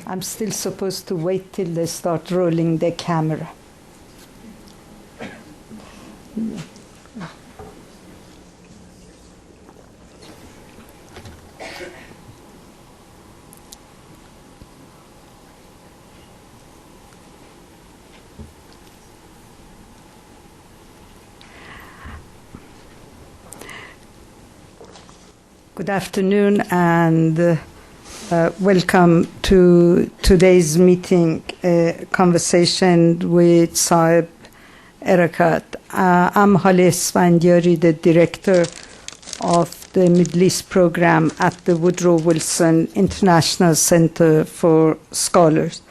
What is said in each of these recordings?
I'm still supposed to wait till they start rolling the camera. Good afternoon and welcome to today's meeting, conversation with Saeb Erakat. I'm Haleh Esfandiari, the director of the Middle East program at the Woodrow Wilson International Center for Scholars.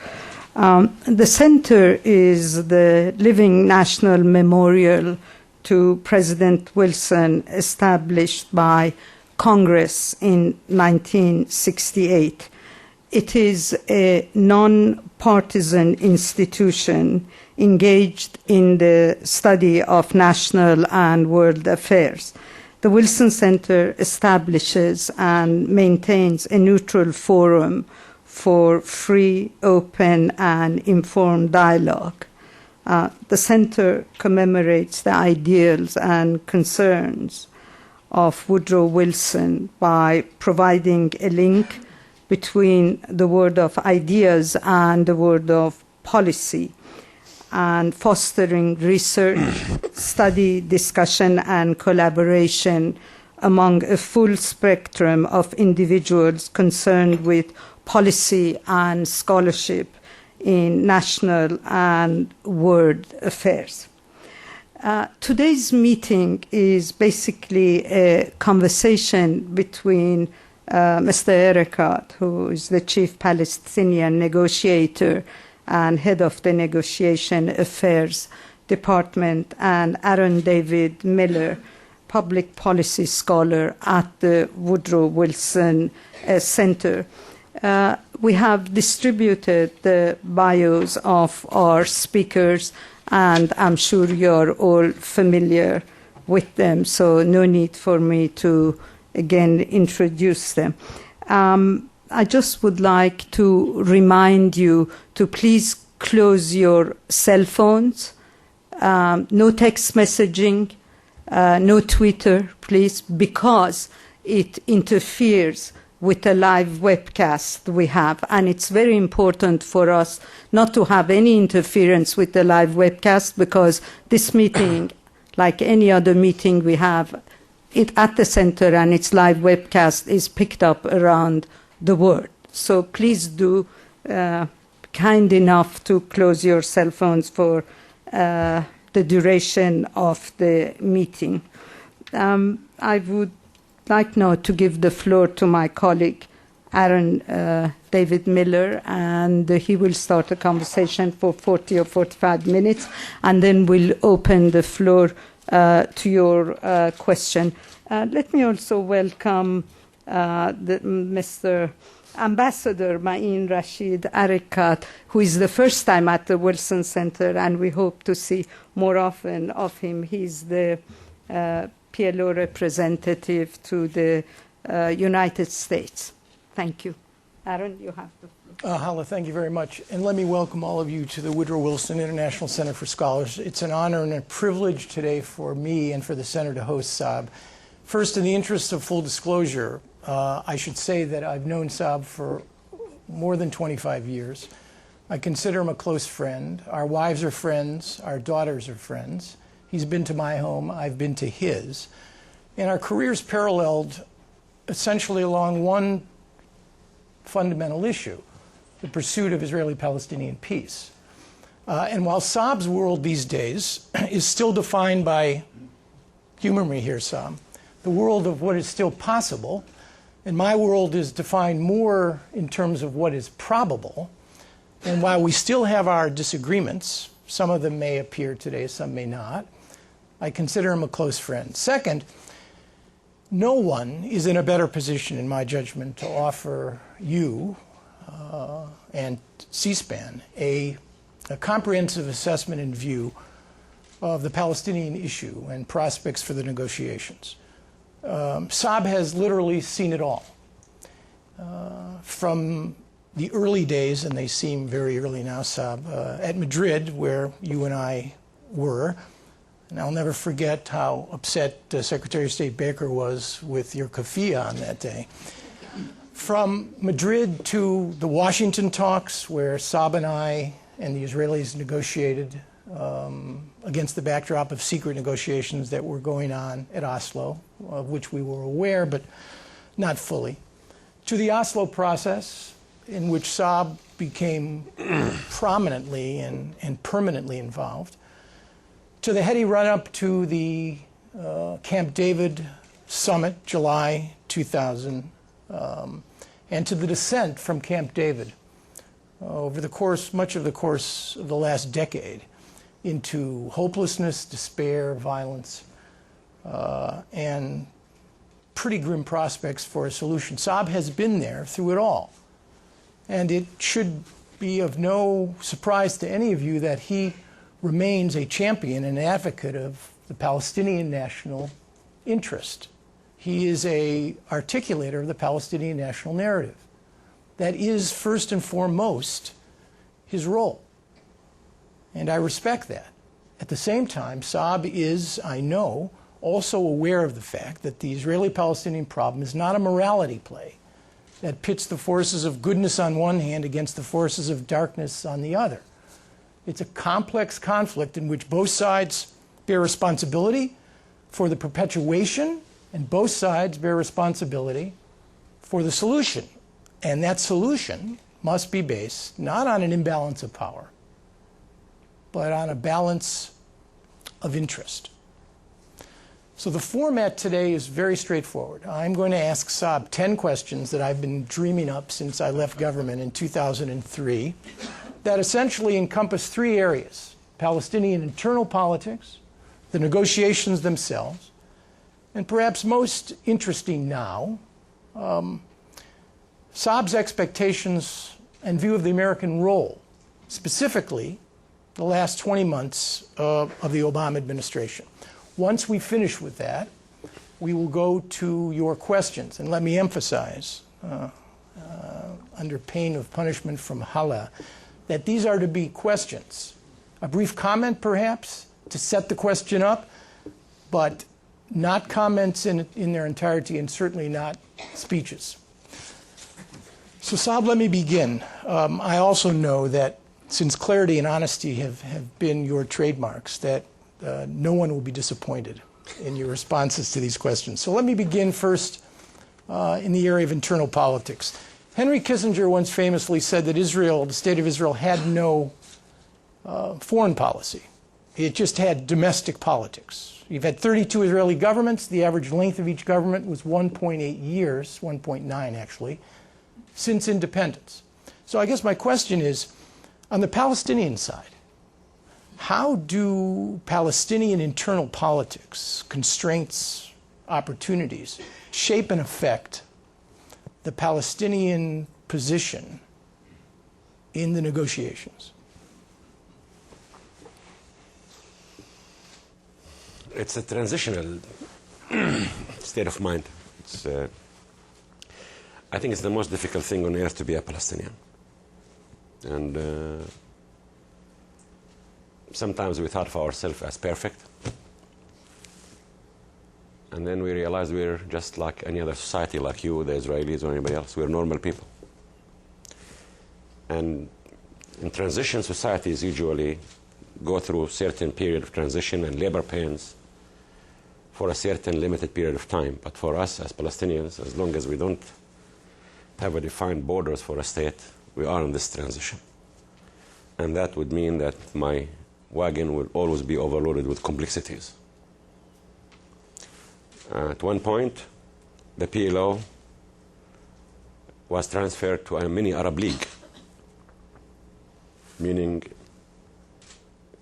The center is the living national memorial to President Wilson, established by Congress in 1968. It is a non-partisan institution engaged in the study of national and world affairs. The Wilson Center establishes and maintains a neutral forum for free, open, and informed dialogue. The center commemorates the ideals and concerns of Woodrow Wilson by providing a link between the world of ideas and the world of policy, and fostering research, study, discussion, and collaboration among a full spectrum of individuals concerned with policy and scholarship in national and world affairs. Today's meeting is basically a conversation between Mr. Erakat, who is the chief Palestinian negotiator and head of the Negotiation Affairs Department, and Aaron David Miller, public policy scholar at the Woodrow Wilson Center. We have distributed the bios of our speakers, and I'm sure you're all familiar with them, so no need for me to again introduce them. I just would like to remind you to please close your cell phones, no text messaging, no Twitter, please, because it interferes with the live webcast we have. And it's very important for us not to have any interference with the live webcast, because this meeting, like any other meeting we have it at the center, and its live webcast is picked up around the world. So please do kind enough to close your cell phones for the duration of the meeting. I would like now to give the floor to my colleague, Aaron David Miller, and he will start a conversation for 40 or 45 minutes, and then we'll open the floor to your question. Let me also welcome Mr. Ambassador Ma'in Rashid Arakat, who is the first time at the Wilson Center, and we hope to see more often of him. He's the PLO representative to the United States. Thank you. Aaron, you have the floor. Hala, thank you very much. And let me welcome all of you to the Woodrow Wilson International Center for Scholars. It's an honor and a privilege today for me and for the center to host Saeb. First, in the interest of full disclosure, I should say that I've known Saeb for more than 25 years. I consider him a close friend. Our wives are friends. Our daughters are friends. He's been to my home. I've been to his. And our careers paralleled essentially along one fundamental issue, the pursuit of Israeli-Palestinian peace. And while Saeb's world these days is still defined by, humor me here, Saeb, the world of what is still possible, and my world is defined more in terms of what is probable, and while we still have our disagreements, some of them may appear today, some may not, I consider him a close friend. Second, no one is in a better position, in my judgment, to offer you and C-SPAN a comprehensive assessment and view of the Palestinian issue and prospects for the negotiations. Saeb has literally seen it all, from the early days, and they seem very early now, Saeb, at Madrid, where you and I were. And I'll never forget how upset Secretary of State Baker was with your keffiyeh on that day. From Madrid to the Washington talks, where Saeb and I and the Israelis negotiated against the backdrop of secret negotiations that were going on at Oslo, of which we were aware, but not fully, to the Oslo process, in which Saeb became prominently and permanently involved, to the heady run-up to the Camp David summit, July 2000, and to the descent from Camp David over the course, much of the course of the last decade, into hopelessness, despair, violence, and pretty grim prospects for a solution. Saeb has been there through it all. And it should be of no surprise to any of you that he remains a champion and an advocate of the Palestinian national interest. He is an articulator of the Palestinian national narrative. That is, first and foremost, his role. And I respect that. At the same time, Saeb is, I know, also aware of the fact that the Israeli-Palestinian problem is not a morality play that pits the forces of goodness on one hand against the forces of darkness on the other. It's a complex conflict in which both sides bear responsibility for the perpetuation, and both sides bear responsibility for the solution. And that solution must be based not on an imbalance of power, but on a balance of interest. So the format today is very straightforward. I'm going to ask Saeb 10 questions that I've been dreaming up since I left government in 2003 that essentially encompass three areas: Palestinian internal politics, the negotiations themselves, and perhaps most interesting now, Saeb's expectations and view of the American role, specifically the last 20 months of the Obama administration. Once we finish with that, we will go to your questions. And let me emphasize, under pain of punishment from Hala, that these are to be questions. A brief comment, perhaps, to set the question up, but not comments in their entirety, and certainly not speeches. So, Saeb, let me begin. I also know that since clarity and honesty have been your trademarks, that no one will be disappointed in your responses to these questions. So let me begin first in the area of internal politics. Henry Kissinger once famously said that Israel, the state of Israel, had no foreign policy. It just had domestic politics. You've had 32 Israeli governments. The average length of each government was 1.8 years, 1.9 actually, since independence. So I guess my question is, on the Palestinian side, how do Palestinian internal politics, constraints, opportunities, shape and affect the Palestinian position in the negotiations? It's a transitional state of mind. I think it's the most difficult thing on earth to be a Palestinian. And sometimes we thought of ourselves as perfect. And then we realized we're just like any other society, like you, the Israelis, or anybody else. We're normal people. And in transition societies usually go through a certain period of transition and labor pains for a certain limited period of time. But for us as Palestinians, as long as we don't have a defined borders for a state, we are in this transition. And that would mean that my wagon will always be overloaded with complexities. At one point, the PLO was transferred to a mini Arab League, meaning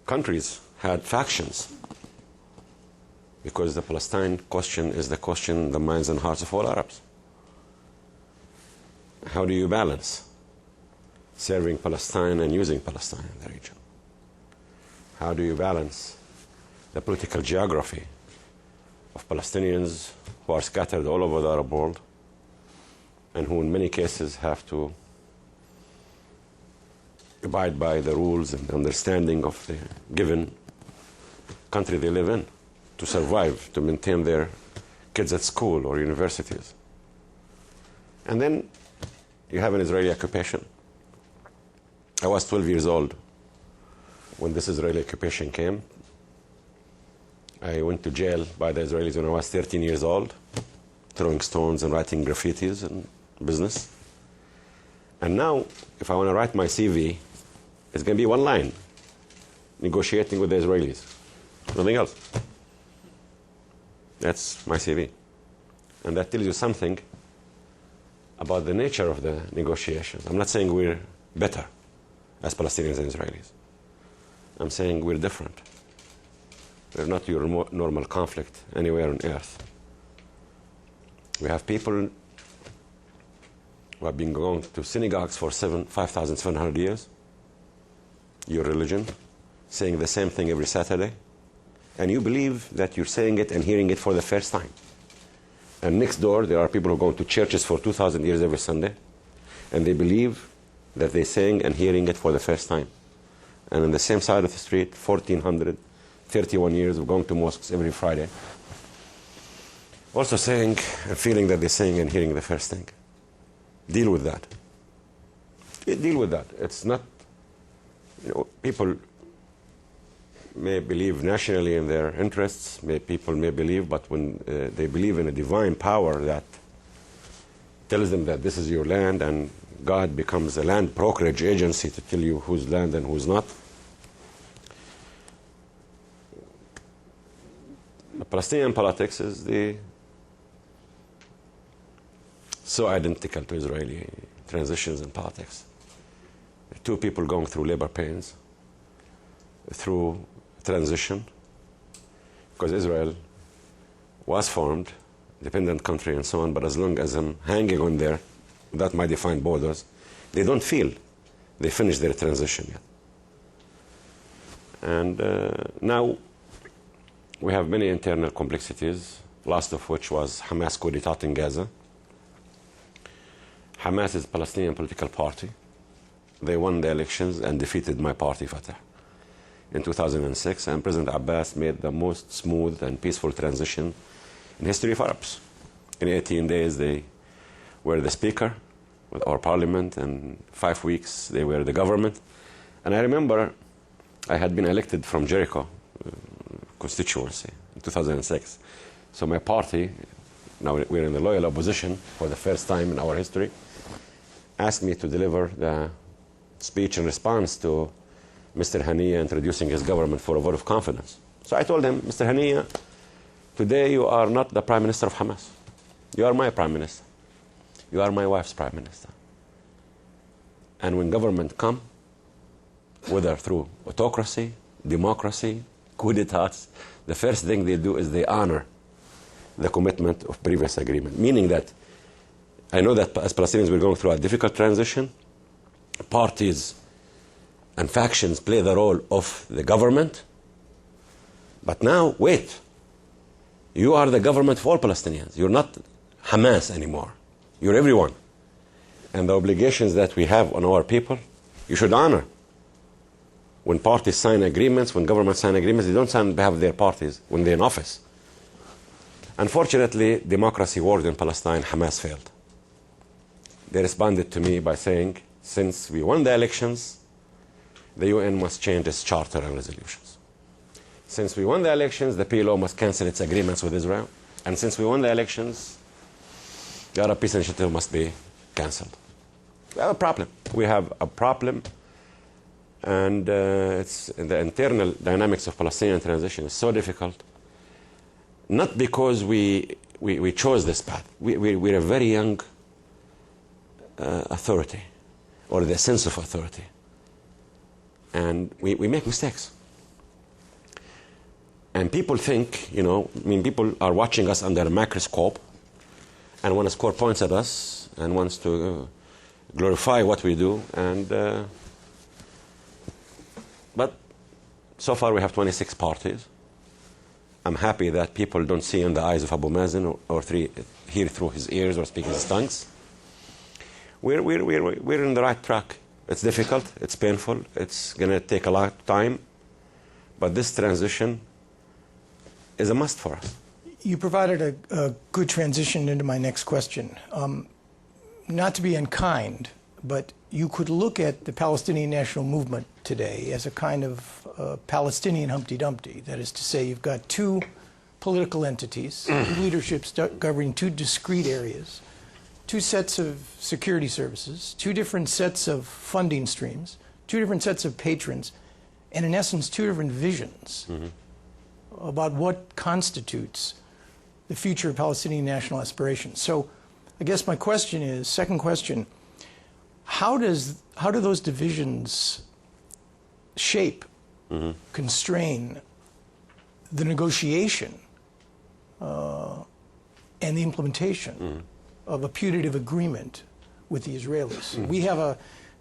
countries had factions, because the Palestine question is the question in the minds and hearts of all Arabs. How do you balance serving Palestine and using Palestine in the region? How do you balance the political geography of Palestinians who are scattered all over the Arab world and who in many cases have to abide by the rules and understanding of the given country they live in to survive, to maintain their kids at school or universities. And then you have an Israeli occupation. I was 12 years old when this Israeli occupation came. I went to jail by the Israelis when I was 13 years old, throwing stones and writing graffitis and business. And now, if I want to write my CV, it's going to be one line, negotiating with the Israelis. Nothing else. That's my CV. And that tells you something about the nature of the negotiations. I'm not saying we're better as Palestinians and Israelis. I'm saying we're different. We're not your normal conflict anywhere on earth. We have people who have been going to synagogues for 5,700 years, your religion, saying the same thing every Saturday, and you believe that you're saying it and hearing it for the first time. And next door, there are people who go to churches for 2,000 years every Sunday, and they believe that they're saying and hearing it for the first time. And on the same side of the street, 1,431 years of going to mosques every Friday, also saying and feeling that they're saying and hearing the first thing. Deal with that. Deal with that. It's not, people may believe nationally in their interests, people may believe, but when they believe in a divine power that tells them that this is your land, and God becomes a land brokerage agency to tell you whose land and who's not. The Palestinian politics is so identical to Israeli transitions in politics. Two people going through labor pains, through transition, because Israel was formed, independent country and so on, but as long as I'm hanging on there, without my defined borders, they don't feel they finished their transition yet. And now we have many internal complexities, last of which was Hamas coup d'etat in Gaza. Hamas is a Palestinian political party. They won the elections and defeated my party, Fatah, in 2006, and President Abbas made the most smooth and peaceful transition in history of Arabs. In 18 days, they were the speaker with our parliament, and 5 weeks they were the government. And I remember I had been elected from Jericho constituency in 2006. So my party, now we're in the loyal opposition for the first time in our history, asked me to deliver the speech in response to Mr. Haniya introducing his government for a vote of confidence. So I told him, Mr. Haniya, today you are not the Prime Minister of Hamas. You are my Prime Minister. You are my wife's Prime Minister. And when government come, whether through autocracy, democracy, coup d'etats, the first thing they do is they honor the commitment of previous agreement. Meaning that I know that as Palestinians we're going through a difficult transition. Parties and factions play the role of the government. But now, wait. You are the government for all Palestinians. You're not Hamas anymore. You're everyone. And the obligations that we have on our people, you should honor. When parties sign agreements, when governments sign agreements, they don't sign on behalf of their parties when they're in office. Unfortunately, democracy worked in Palestine. Hamas failed. They responded to me by saying, since we won the elections, the UN must change its charter and resolutions. Since we won the elections, the PLO must cancel its agreements with Israel. And since we won the elections, the Arab Peace Initiative must be cancelled. We have a problem. We have a problem. And it's the internal dynamics of Palestinian transition is so difficult. Not because we chose this path. We're a very young authority, or the sense of authority. And we make mistakes. And people think, people are watching us under a microscope and want to score points at us and wants to glorify what we do. And but so far we have 26 parties. I'm happy that people don't see in the eyes of Abu Mazen or hear through his ears or speak his tongues. We're in the right track. It's difficult, it's painful, it's going to take a lot of time, but this transition is a must for us. You provided a good transition into my next question. Not to be unkind, but you could look at the Palestinian national movement today as a kind of Palestinian Humpty Dumpty. That is to say, you've got two political entities, leaderships governing two discrete areas, two sets of security services, two different sets of funding streams, two different sets of patrons, and in essence, two different visions about what constitutes the future of Palestinian national aspirations. So I guess my question is, second question, how do those divisions shape, constrain the negotiation and the implementation of a putative agreement with the Israelis? We have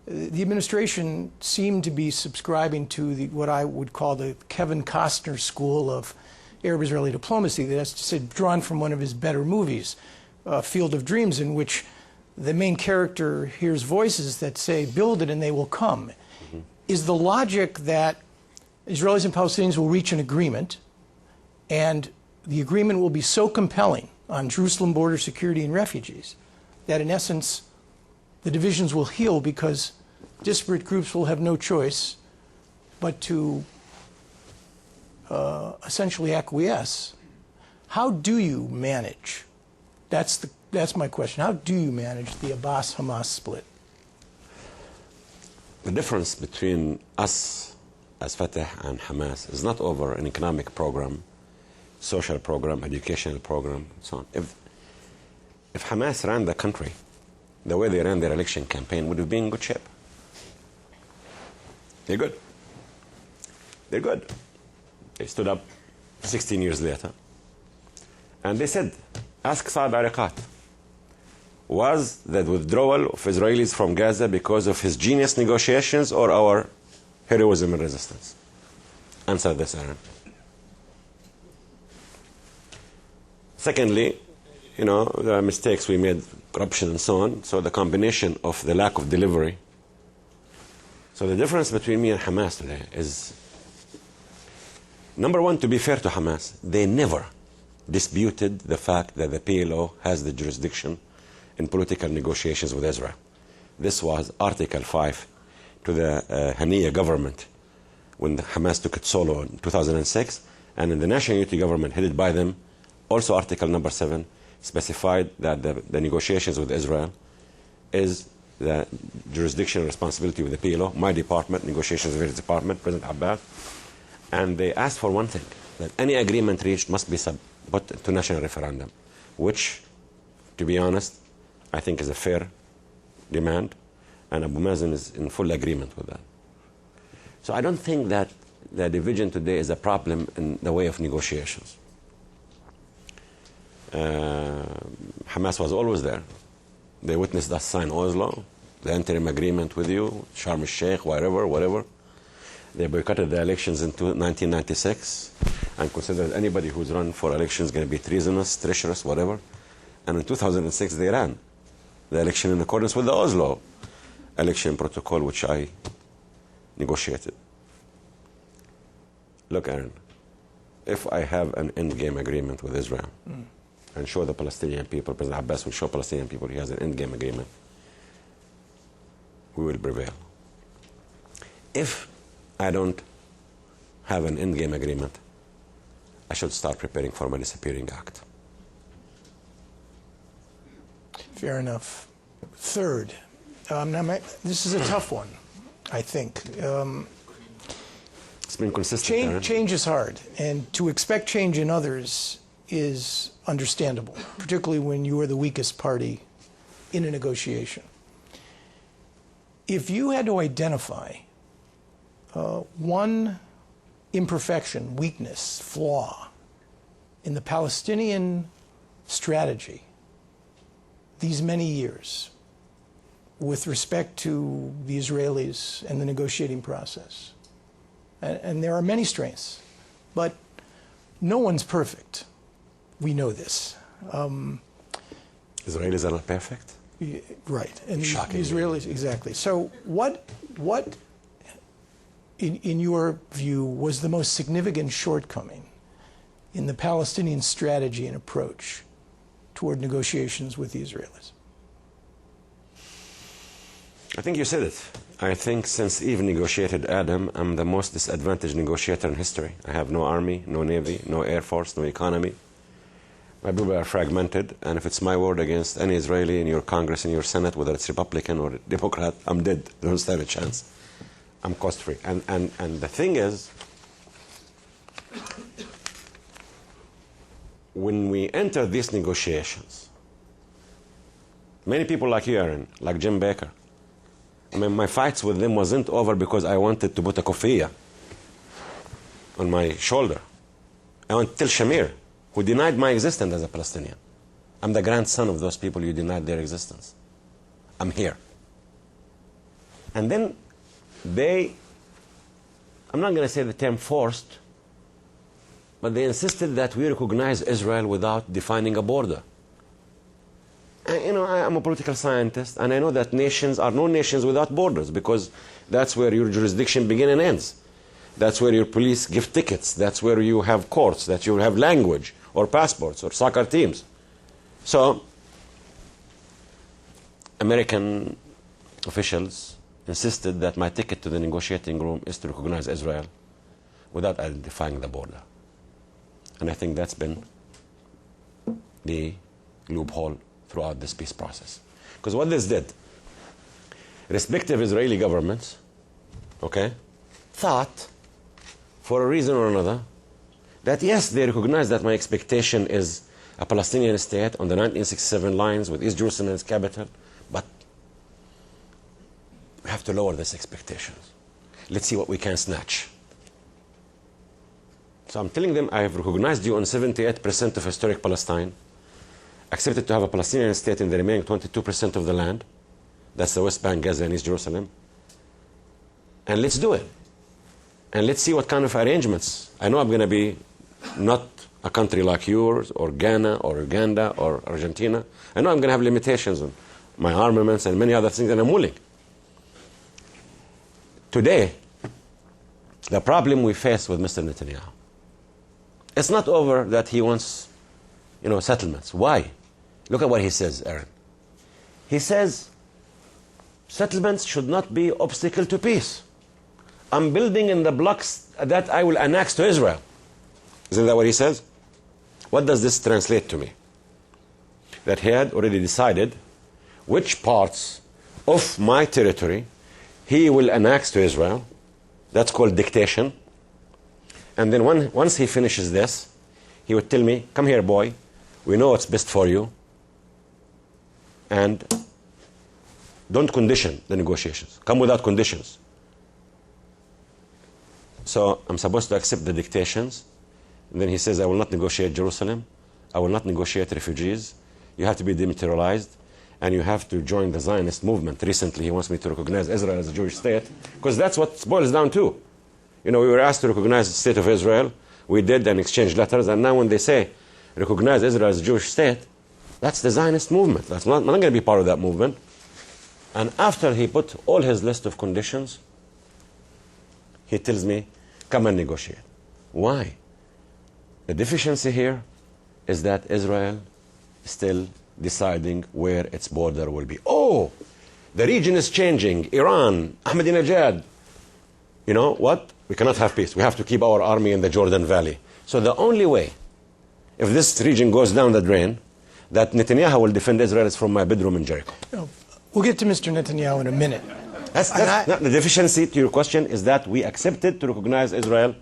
the administration seemed to be subscribing to what I would call the Kevin Costner school of Arab-Israeli diplomacy, that's to say, drawn from one of his better movies, Field of Dreams, in which the main character hears voices that say, build it and they will come. Is the logic that Israelis and Palestinians will reach an agreement, and the agreement will be so compelling on Jerusalem border security and refugees that in essence the divisions will heal because disparate groups will have no choice but to essentially acquiesce? How do you manage? That's my question. How do you manage the Abbas-Hamas split? The difference between us as Fatah and Hamas is not over an economic program, social program, educational program, and so on. If Hamas ran the country the way they ran their election campaign, would have been in good shape. They're good. They're good. They stood up 16 years later, and they said, ask Saeb Erakat, was the withdrawal of Israelis from Gaza because of his genius negotiations or our heroism and resistance? Answer this, Aaron. Secondly, there are mistakes we made, corruption and so on, so the combination of the lack of delivery. So the difference between me and Hamas today is, number one, to be fair to Hamas, they never disputed the fact that the PLO has the jurisdiction in political negotiations with Israel. This was Article 5 to the Haniya government when the Hamas took it solo in 2006, and in the National Unity government headed by them, also Article number 7 specified that the negotiations with Israel is the jurisdiction and responsibility with the PLO, my department, negotiations affairs department, President Abbas, and they asked for one thing, that any agreement reached must be put to national referendum, which, to be honest, I think is a fair demand, and Abu Mazen is in full agreement with that. So I don't think that the division today is a problem in the way of negotiations. Hamas was always there. They witnessed us sign Oslo, the interim agreement with you, Sharm el-Sheikh, whatever. They boycotted the elections in 1996 and considered anybody who's run for elections going to be treasonous, treacherous, whatever. And in 2006 they ran the election in accordance with the Oslo election protocol, which I negotiated. Look, Aaron, if I have an endgame agreement with Israel and show the Palestinian people, President Abbas will show Palestinian people he has an endgame agreement, we will prevail. If I don't have an endgame agreement, I should start preparing for my disappearing act. Fair enough. Third, this is a tough one, I think. It's been consistent. Change is hard, and to expect change in others is understandable, particularly when you are the weakest party in a negotiation. If you had to identify one imperfection, weakness, flaw in the Palestinian strategy these many years with respect to the Israelis and the negotiating process, and there are many strengths, but no one's perfect. We know this. Israelis are not perfect? Right. And Shocking. the Israelis, exactly. So what in your view, was the most significant shortcoming in the Palestinian strategy and approach toward negotiations with the Israelis? I think you said it. I think since Eve negotiated Adam, I'm the most disadvantaged negotiator in history. I have no army, no navy, no air force, no economy. My people are fragmented, and if it's my word against any Israeli in your Congress, in your Senate, whether it's Republican or Democrat, I'm dead. They don't stand a chance. I'm cost-free. And the thing is, when we enter these negotiations, many people like you, Aaron, like Jim Baker, I mean, my fights with them wasn't over because I wanted to put a kofiyah on my shoulder. I went to tell Shamir, who denied my existence as a Palestinian. I'm the grandson of those people you denied their existence. I'm here. And then I'm not going to say the term forced, but they insisted that we recognize Israel without defining a border. And, I'm a political scientist, and I know that nations are no nations without borders, because that's where your jurisdiction begins and ends. That's where your police give tickets. That's where you have courts, that you have language or passports or soccer teams. So American officials insisted that my ticket to the negotiating room is to recognize Israel without identifying the border. And I think that's been the loophole throughout this peace process. Because what this did, respective Israeli governments, thought, for a reason or another, that yes, they recognize that my expectation is a Palestinian state on the 1967 lines with East Jerusalem as capital, but we have to lower these expectations. Let's see what we can snatch. So I'm telling them, I have recognized you on 78% of historic Palestine, accepted to have a Palestinian state in the remaining 22% of the land. That's the West Bank, Gaza, and East Jerusalem. And let's do it. And let's see what kind of arrangements. I know I'm going to be not a country like yours, or Ghana, or Uganda, or Argentina. I know I'm going to have limitations on my armaments and many other things, and I'm willing. Today, the problem we face with Mr. Netanyahu, it's not over that he wants, settlements. Why? Look at what he says, Aaron. He says, settlements should not be obstacle to peace. I'm building in the blocks that I will annex to Israel. Isn't that what he says? What does this translate to me? That he had already decided which parts of my territory he will annex to Israel. That's called dictation. And then once he finishes this, he would tell me, come here, boy. We know what's best for you. And don't condition the negotiations. Come without conditions. So I'm supposed to accept the dictations. And then he says, I will not negotiate Jerusalem. I will not negotiate refugees. You have to be demilitarized. And you have to join the Zionist movement. Recently, he wants me to recognize Israel as a Jewish state. Because that's what it boils down to. We were asked to recognize the state of Israel. We did and exchanged letters. And now when they say, recognize Israel as a Jewish state, that's the Zionist movement. I'm not going to be part of that movement. And after he put all his list of conditions, he tells me, come and negotiate. Why? The deficiency here is that Israel is still deciding where its border will be. Oh, the region is changing. Iran, Ahmadinejad. You know what? We cannot have peace. We have to keep our army in the Jordan Valley. So the only way, if this region goes down the drain, that Netanyahu will defend Israel is from my bedroom in Jericho. We'll get to Mr. Netanyahu in a minute. That's the deficiency to your question is that we accepted to recognize Israel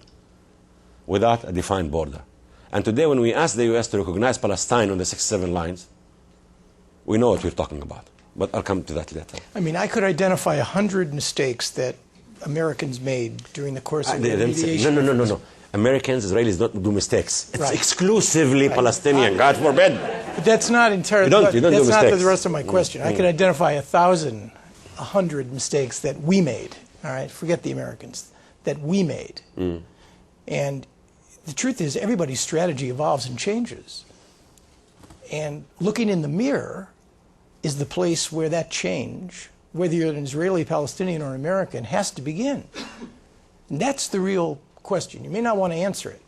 without a defined border. And today when we ask the U.S. to recognize Palestine on the 67 lines, we know what we're talking about. But I'll come to that later. I could identify 100 mistakes that Americans made during the course of the mediation. No. Americans, Israelis don't do mistakes. It's exclusively Palestinian, God forbid. But that's not entirely, you don't that's do not mistakes. the rest of my question. I could identify 100 mistakes that we made, all right? Forget the Americans, that we made. And the truth is everybody's strategy evolves and changes. And looking in the mirror, is the place where that change, whether you're an Israeli, Palestinian, or American, has to begin. And that's the real question. You may not want to answer it.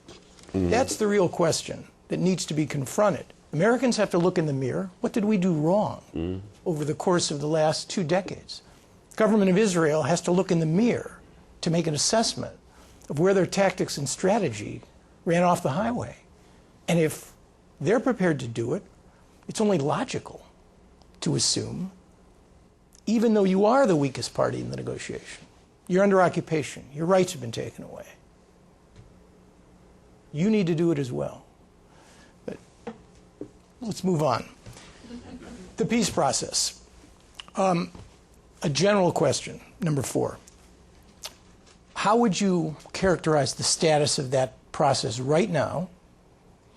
That's the real question that needs to be confronted. Americans have to look in the mirror. What did we do wrong over the course of the last 2 decades? The government of Israel has to look in the mirror to make an assessment of where their tactics and strategy ran off the highway. And if they're prepared to do it, it's only logical to assume, even though you are the weakest party in the negotiation, you're under occupation, your rights have been taken away, you need to do it as well. But let's move on. The peace process. A general question, number 4. How would you characterize the status of that process right now,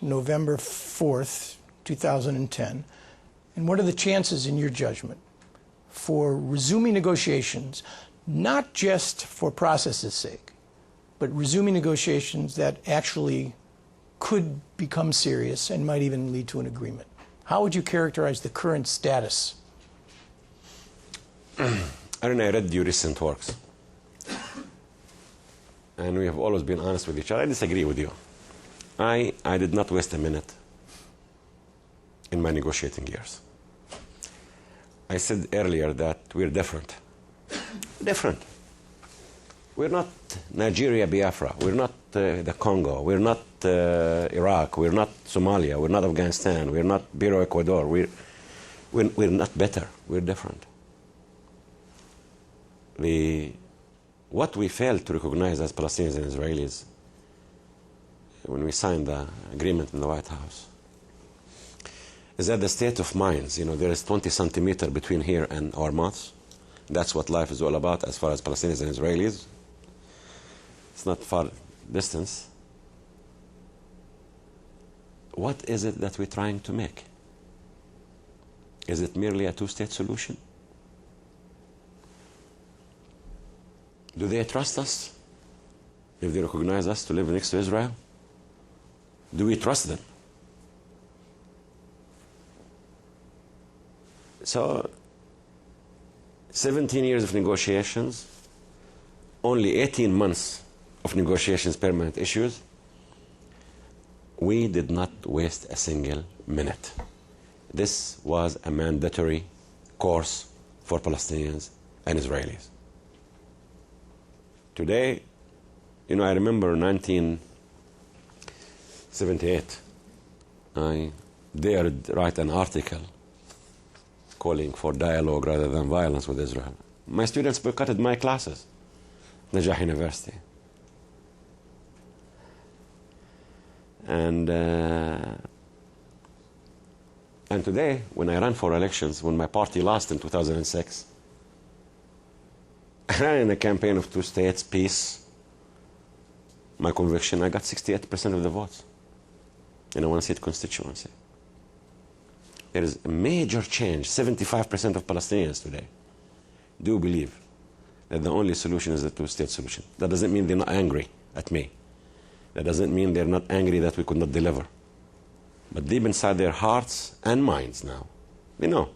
November 4th, 2010, and what are the chances, in your judgment, for resuming negotiations, not just for process's sake, but resuming negotiations that actually could become serious and might even lead to an agreement? How would you characterize the current status? I read your recent works. And we have always been honest with each other. I disagree with you. I did not waste a minute in my negotiating years. I said earlier that we're different. Different. We're not Nigeria, Biafra. We're not the Congo. We're not Iraq. We're not Somalia. We're not Afghanistan. We're not Peru, Ecuador. We're not better. We're different. What we failed to recognize as Palestinians and Israelis when we signed the agreement in the White House is that the state of minds, there is 20 centimeters between here and our mouths. That's what life is all about as far as Palestinians and Israelis. It's not far distance. What is it that we're trying to make? Is it merely a two-state solution? Do they trust us if they recognize us to live next to Israel? Do we trust them? So, 17 years of negotiations, only 18 months of negotiations, permanent issues. We did not waste a single minute. This was a mandatory course for Palestinians and Israelis. Today, I remember 1978, I dared write an article calling for dialogue rather than violence with Israel. My students boycotted my classes at Najah University. And today, when I ran for elections, when my party lost in 2006, I ran in a campaign of two states, peace. My conviction, I got 68% of the votes in a one-seat constituency. There is a major change. 75% of Palestinians today do believe that the only solution is the two-state solution. That doesn't mean they're not angry at me. That doesn't mean they're not angry that we could not deliver. But deep inside their hearts and minds now, they know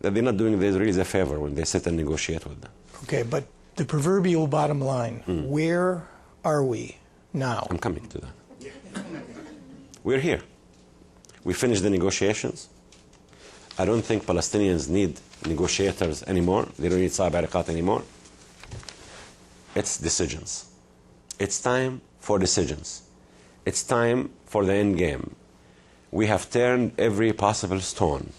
that they're not doing the Israelis a favor when they sit and negotiate with them. Okay, but the proverbial bottom line, where are we now? I'm coming to that. We're here. We finished the negotiations. I don't think Palestinians need negotiators anymore. They don't need Saeb Erakat anymore. It's decisions. It's time for decisions. It's time for the end game. We have turned every possible stone.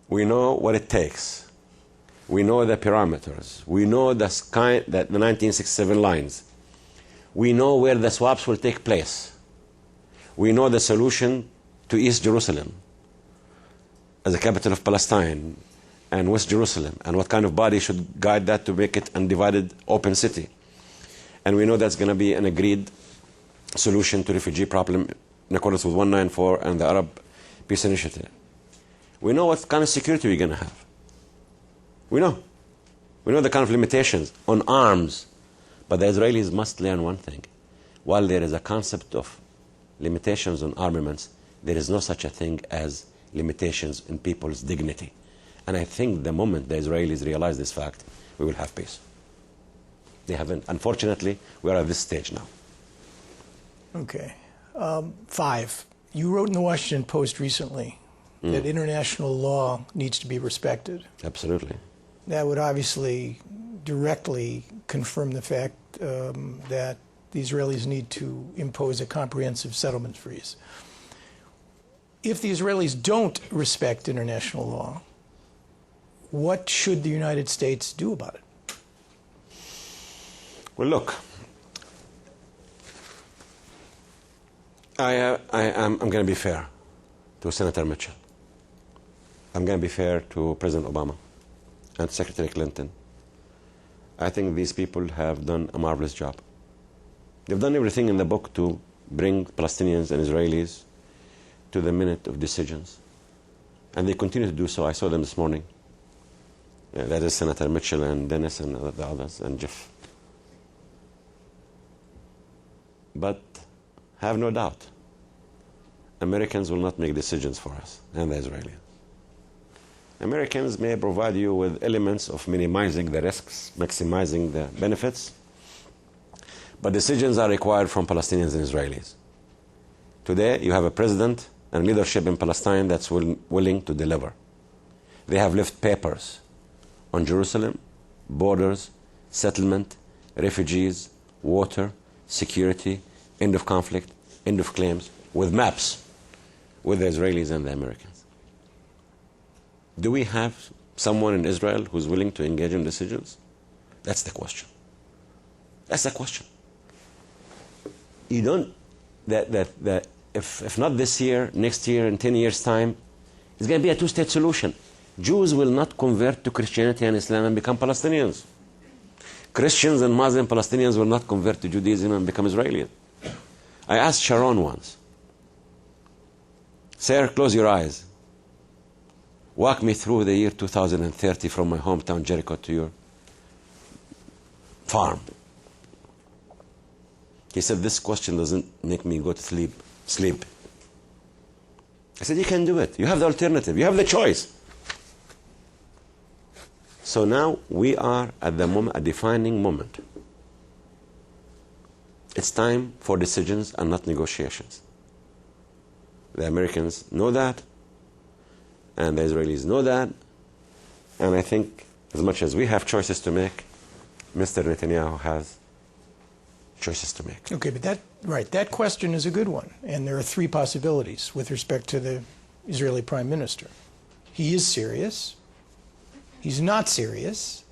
We know what it takes. We know the parameters. We know the 1967 lines. We know where the swaps will take place. We know the solution to East Jerusalem as the capital of Palestine and West Jerusalem, and what kind of body should guide that to make it undivided, open city. And we know that's going to be an agreed solution to refugee problem in accordance with 194 and the Arab Peace Initiative. We know what kind of security we're going to have. We know. We know the kind of limitations on arms. But the Israelis must learn one thing. While there is a concept of limitations on armaments, there is no such a thing as limitations in people's dignity. And I think the moment the Israelis realize this fact, we will have peace. They haven't. Unfortunately, we are at this stage now. Okay. 5, you wrote in the Washington Post recently that international law needs to be respected. Absolutely. That would obviously directly confirm the fact that the Israelis need to impose a comprehensive settlement freeze. If the Israelis don't respect international law, what should the United States do about it? Well, look, I'm going to be fair to Senator Mitchell. I'm going to be fair to President Obama and Secretary Clinton. I think these people have done a marvelous job. They've done everything in the book to bring Palestinians and Israelis to the minute of decisions. And they continue to do so. I saw them this morning. That is Senator Mitchell and Dennis and the others and Jeff. But have no doubt, Americans will not make decisions for us and the Israelis. Americans may provide you with elements of minimizing the risks, maximizing the benefits, but decisions are required from Palestinians and Israelis. Today, you have a president and leadership in Palestine that's willing to deliver. They have left papers on Jerusalem, borders, settlement, refugees, water, security, end of conflict, end of claims, with maps, with the Israelis and the Americans. Do we have someone in Israel who's willing to engage in decisions? That's the question. That's the question. You don't, if not this year, next year, in 10 years' time, it's going to be a two-state solution. Jews will not convert to Christianity and Islam and become Palestinians. Christians and Muslim Palestinians will not convert to Judaism and become Israelis. I asked Sharon once, "Sir, close your eyes. Walk me through the year 2030 from my hometown Jericho to your farm." He said, "This question doesn't make me go to sleep." I said, "You can do it. You have the alternative. You have the choice." So now we are at the moment, a defining moment. It's time for decisions and not negotiations. The Americans know that, and the Israelis know that, and I think as much as we have choices to make, Mr. Netanyahu has choices to make. Okay, but that question is a good one, and there are 3 possibilities with respect to the Israeli Prime Minister. He is serious, he's not serious,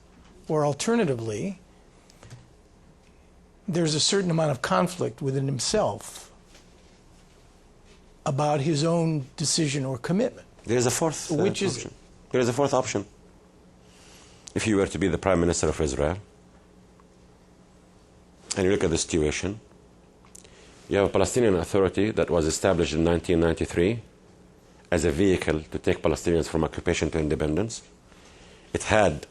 or alternatively, there's a certain amount of conflict within himself about his own decision or commitment. There's a fourth Which is option. There is a fourth option. If you were to be the Prime Minister of Israel, and you look at the situation, you have a Palestinian Authority that was established in 1993 as a vehicle to take Palestinians from occupation to independence. It had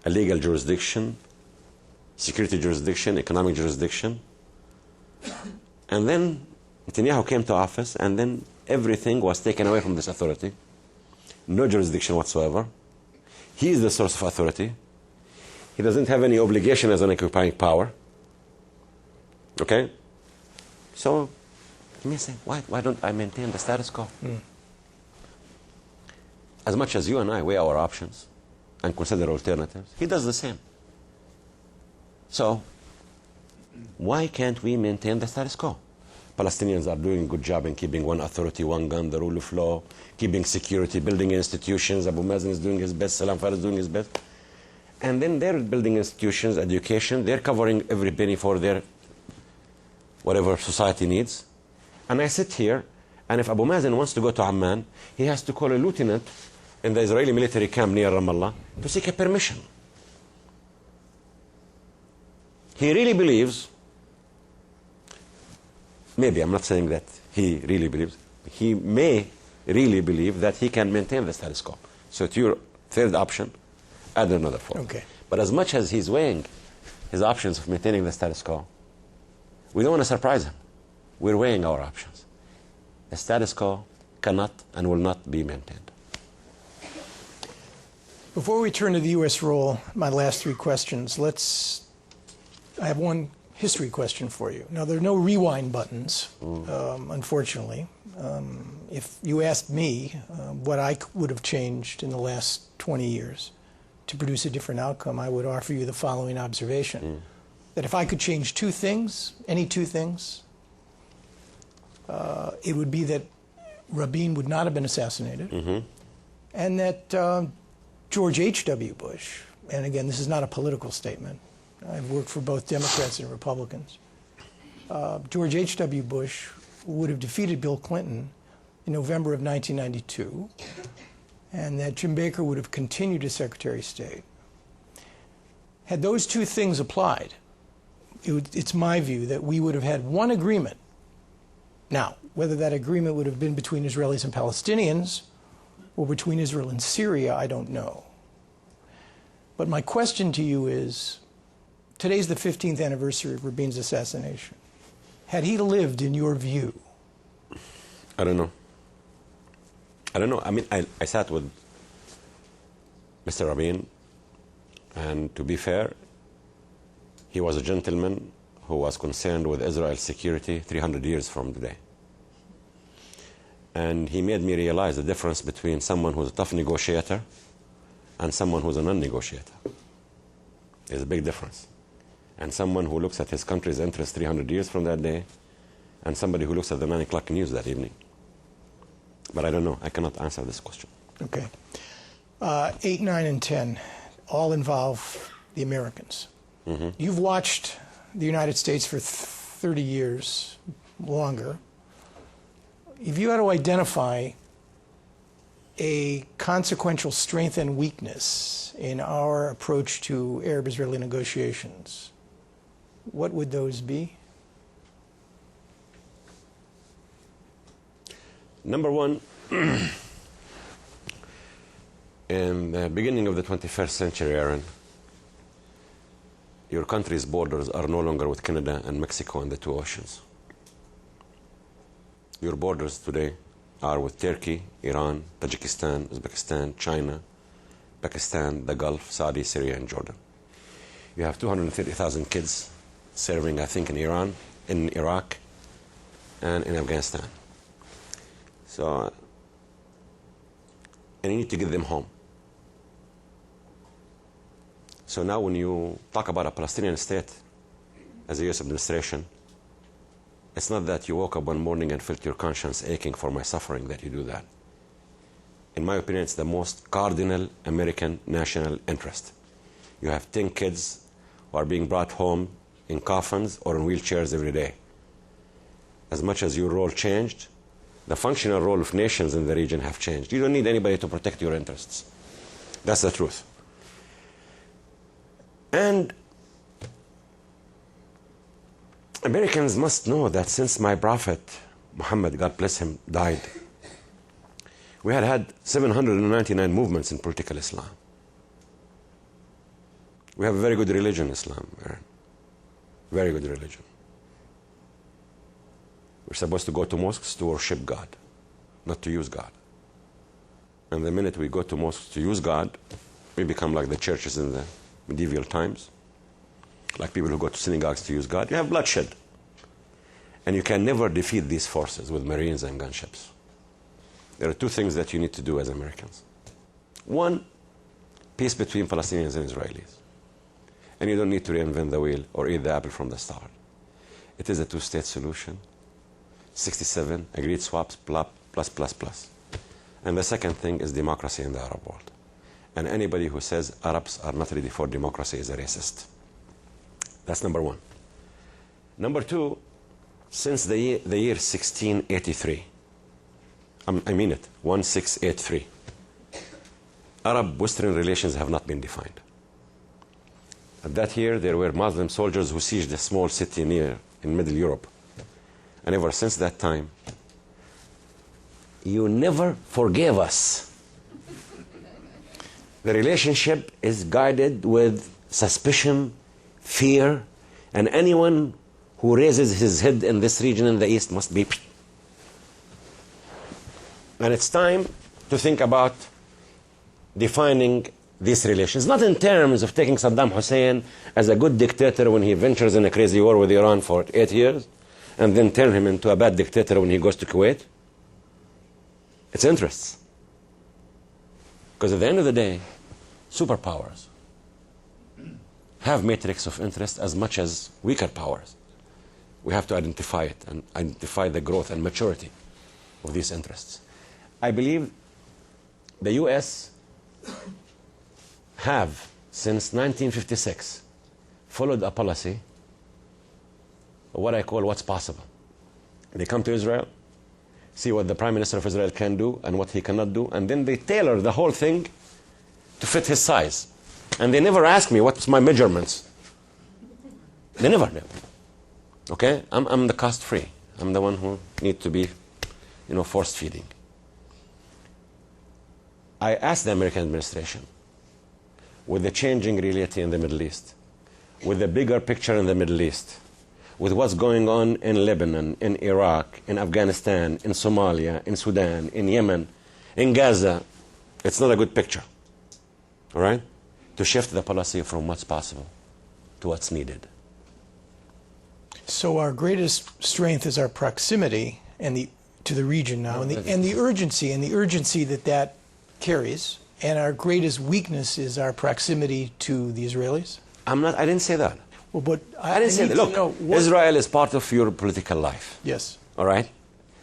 a legal jurisdiction, security jurisdiction, economic jurisdiction. And then Netanyahu came to office, and then everything was taken away from this authority. No jurisdiction whatsoever. He is the source of authority. He doesn't have any obligation as an occupying power. Okay? So, you may say, why don't I maintain the status quo? As much as you and I weigh our options and consider alternatives, he does the same. So, why can't we maintain the status quo? Palestinians are doing a good job in keeping one authority, one gun, the rule of law, keeping security, building institutions. Abu Mazen is doing his best, Salam Fayyad is doing his best. And then they're building institutions, education, they're covering every penny for their whatever society needs. And I sit here, and if Abu Mazen wants to go to Amman, he has to call a lieutenant in the Israeli military camp near Ramallah to seek a permission. He really believes, maybe I'm not saying that he really believes, he may really believe that he can maintain the status quo. So to your third option, add another fourth. Okay. But as much as he's weighing his options of maintaining the status quo, we don't want to surprise him. We're weighing our options. The status quo cannot and will not be maintained. Before we turn to the U.S. role, my last three questions, I have one history question for you. Now, there are no rewind buttons, unfortunately. If you asked me what I would have changed in the last 20 years to produce a different outcome, I would offer you the following observation. That if I could change two things, any two things, it would be that Rabin would not have been assassinated, and that George H.W. Bush, and again, this is not a political statement, I've worked for both Democrats and Republicans, George H.W. Bush would have defeated Bill Clinton in November of 1992, and that Jim Baker would have continued as Secretary of State. Had those two things applied, it's my view that we would have had one agreement. Now, whether that agreement would have been between Israelis and Palestinians or between Israel and Syria, I don't know. But my question to you is, today's the 15th anniversary of Rabin's assassination. Had he lived, in your view? I don't know. I mean, I sat with Mr. Rabin, and to be fair, he was a gentleman who was concerned with Israel's security 300 years from today. And he made me realize the difference between someone who's a tough negotiator and someone who's a non-negotiator. There's a big difference. And someone who looks at his country's interests 300 years from that day, and somebody who looks at the 9 o'clock news that evening. But I don't know. I cannot answer this question. Okay. 8, 9, and 10 all involve the Americans. You've watched the United States for 30 years, longer. If you had to identify a consequential strength and weakness in our approach to Arab-Israeli negotiations, what would those be? Number one, in the beginning of the 21st century, Aaron, your country's borders are no longer with Canada and Mexico and the two oceans. Your borders today are with Turkey, Iran, Tajikistan, Uzbekistan, China, Pakistan, the Gulf, Saudi, Syria, and Jordan. You have 230,000 kids serving, I think, in Iran, in Iraq, and in Afghanistan. So, and you need to get them home. So now when you talk about a Palestinian state as a U.S. administration, it's not that you woke up one morning and felt your conscience aching for my suffering that you do that. In my opinion, it's the most cardinal American national interest. You have 10 kids who are being brought home in coffins or in wheelchairs every day. As much as your role changed, the functional role of nations in the region have changed. You don't need anybody to protect your interests. That's the truth. And Americans must know that since my prophet, Muhammad, God bless him, died, we had 799 movements in political Islam. We have a very good religion, Islam, Aaron. Very good religion. We're supposed to go to mosques to worship God, not to use God. And the minute we go to mosques to use God, we become like the churches in the medieval times, like people who go to synagogues to use God. You have bloodshed. And you can never defeat these forces with Marines and gunships. There are two things that you need to do as Americans. One, peace between Palestinians and Israelis. And you don't need to reinvent the wheel or eat the apple from the star. It is a two-state solution. 67 agreed swaps, plus. And the second thing is democracy in the Arab world. And anybody who says Arabs are not ready for democracy is a racist. That's number one. Number two, since the year 1683, I mean it, 1683, Arab-Western relations have not been defined. At that year, there were Muslim soldiers who sieged a small city in Middle Europe. And ever since that time, you never forgave us. The relationship is guided with suspicion, fear, and anyone who raises his head in this region in the East must be And it's time to think about defining these relations, not in terms of taking Saddam Hussein as a good dictator when he ventures in a crazy war with Iran for 8 years, and then turn him into a bad dictator when he goes to Kuwait. It's interests. Because at the end of the day, superpowers have matrix of interest as much as weaker powers. We have to identify it and identify the growth and maturity of these interests. I believe the U.S. have, since 1956, followed a policy of what I call what's possible. They come to Israel, see what the Prime Minister of Israel can do and what he cannot do, and then they tailor the whole thing to fit his size. And they never ask me what's my measurements. They never do. Okay? I'm the cost-free. I'm the one who need to be, forced feeding. I asked the American administration, with the changing reality in the Middle East, with the bigger picture in the Middle East, with what's going on in Lebanon, in Iraq, in Afghanistan, in Somalia, in Sudan, in Yemen, in Gaza, it's not a good picture. All right? To shift the policy from what's possible to what's needed. So our greatest strength is our proximity to the region now, and the urgency that carries. And our greatest weakness is our proximity to the Israelis. I didn't say that. Well, but I didn't say that. Look, Israel is part of your political life. Yes. All right?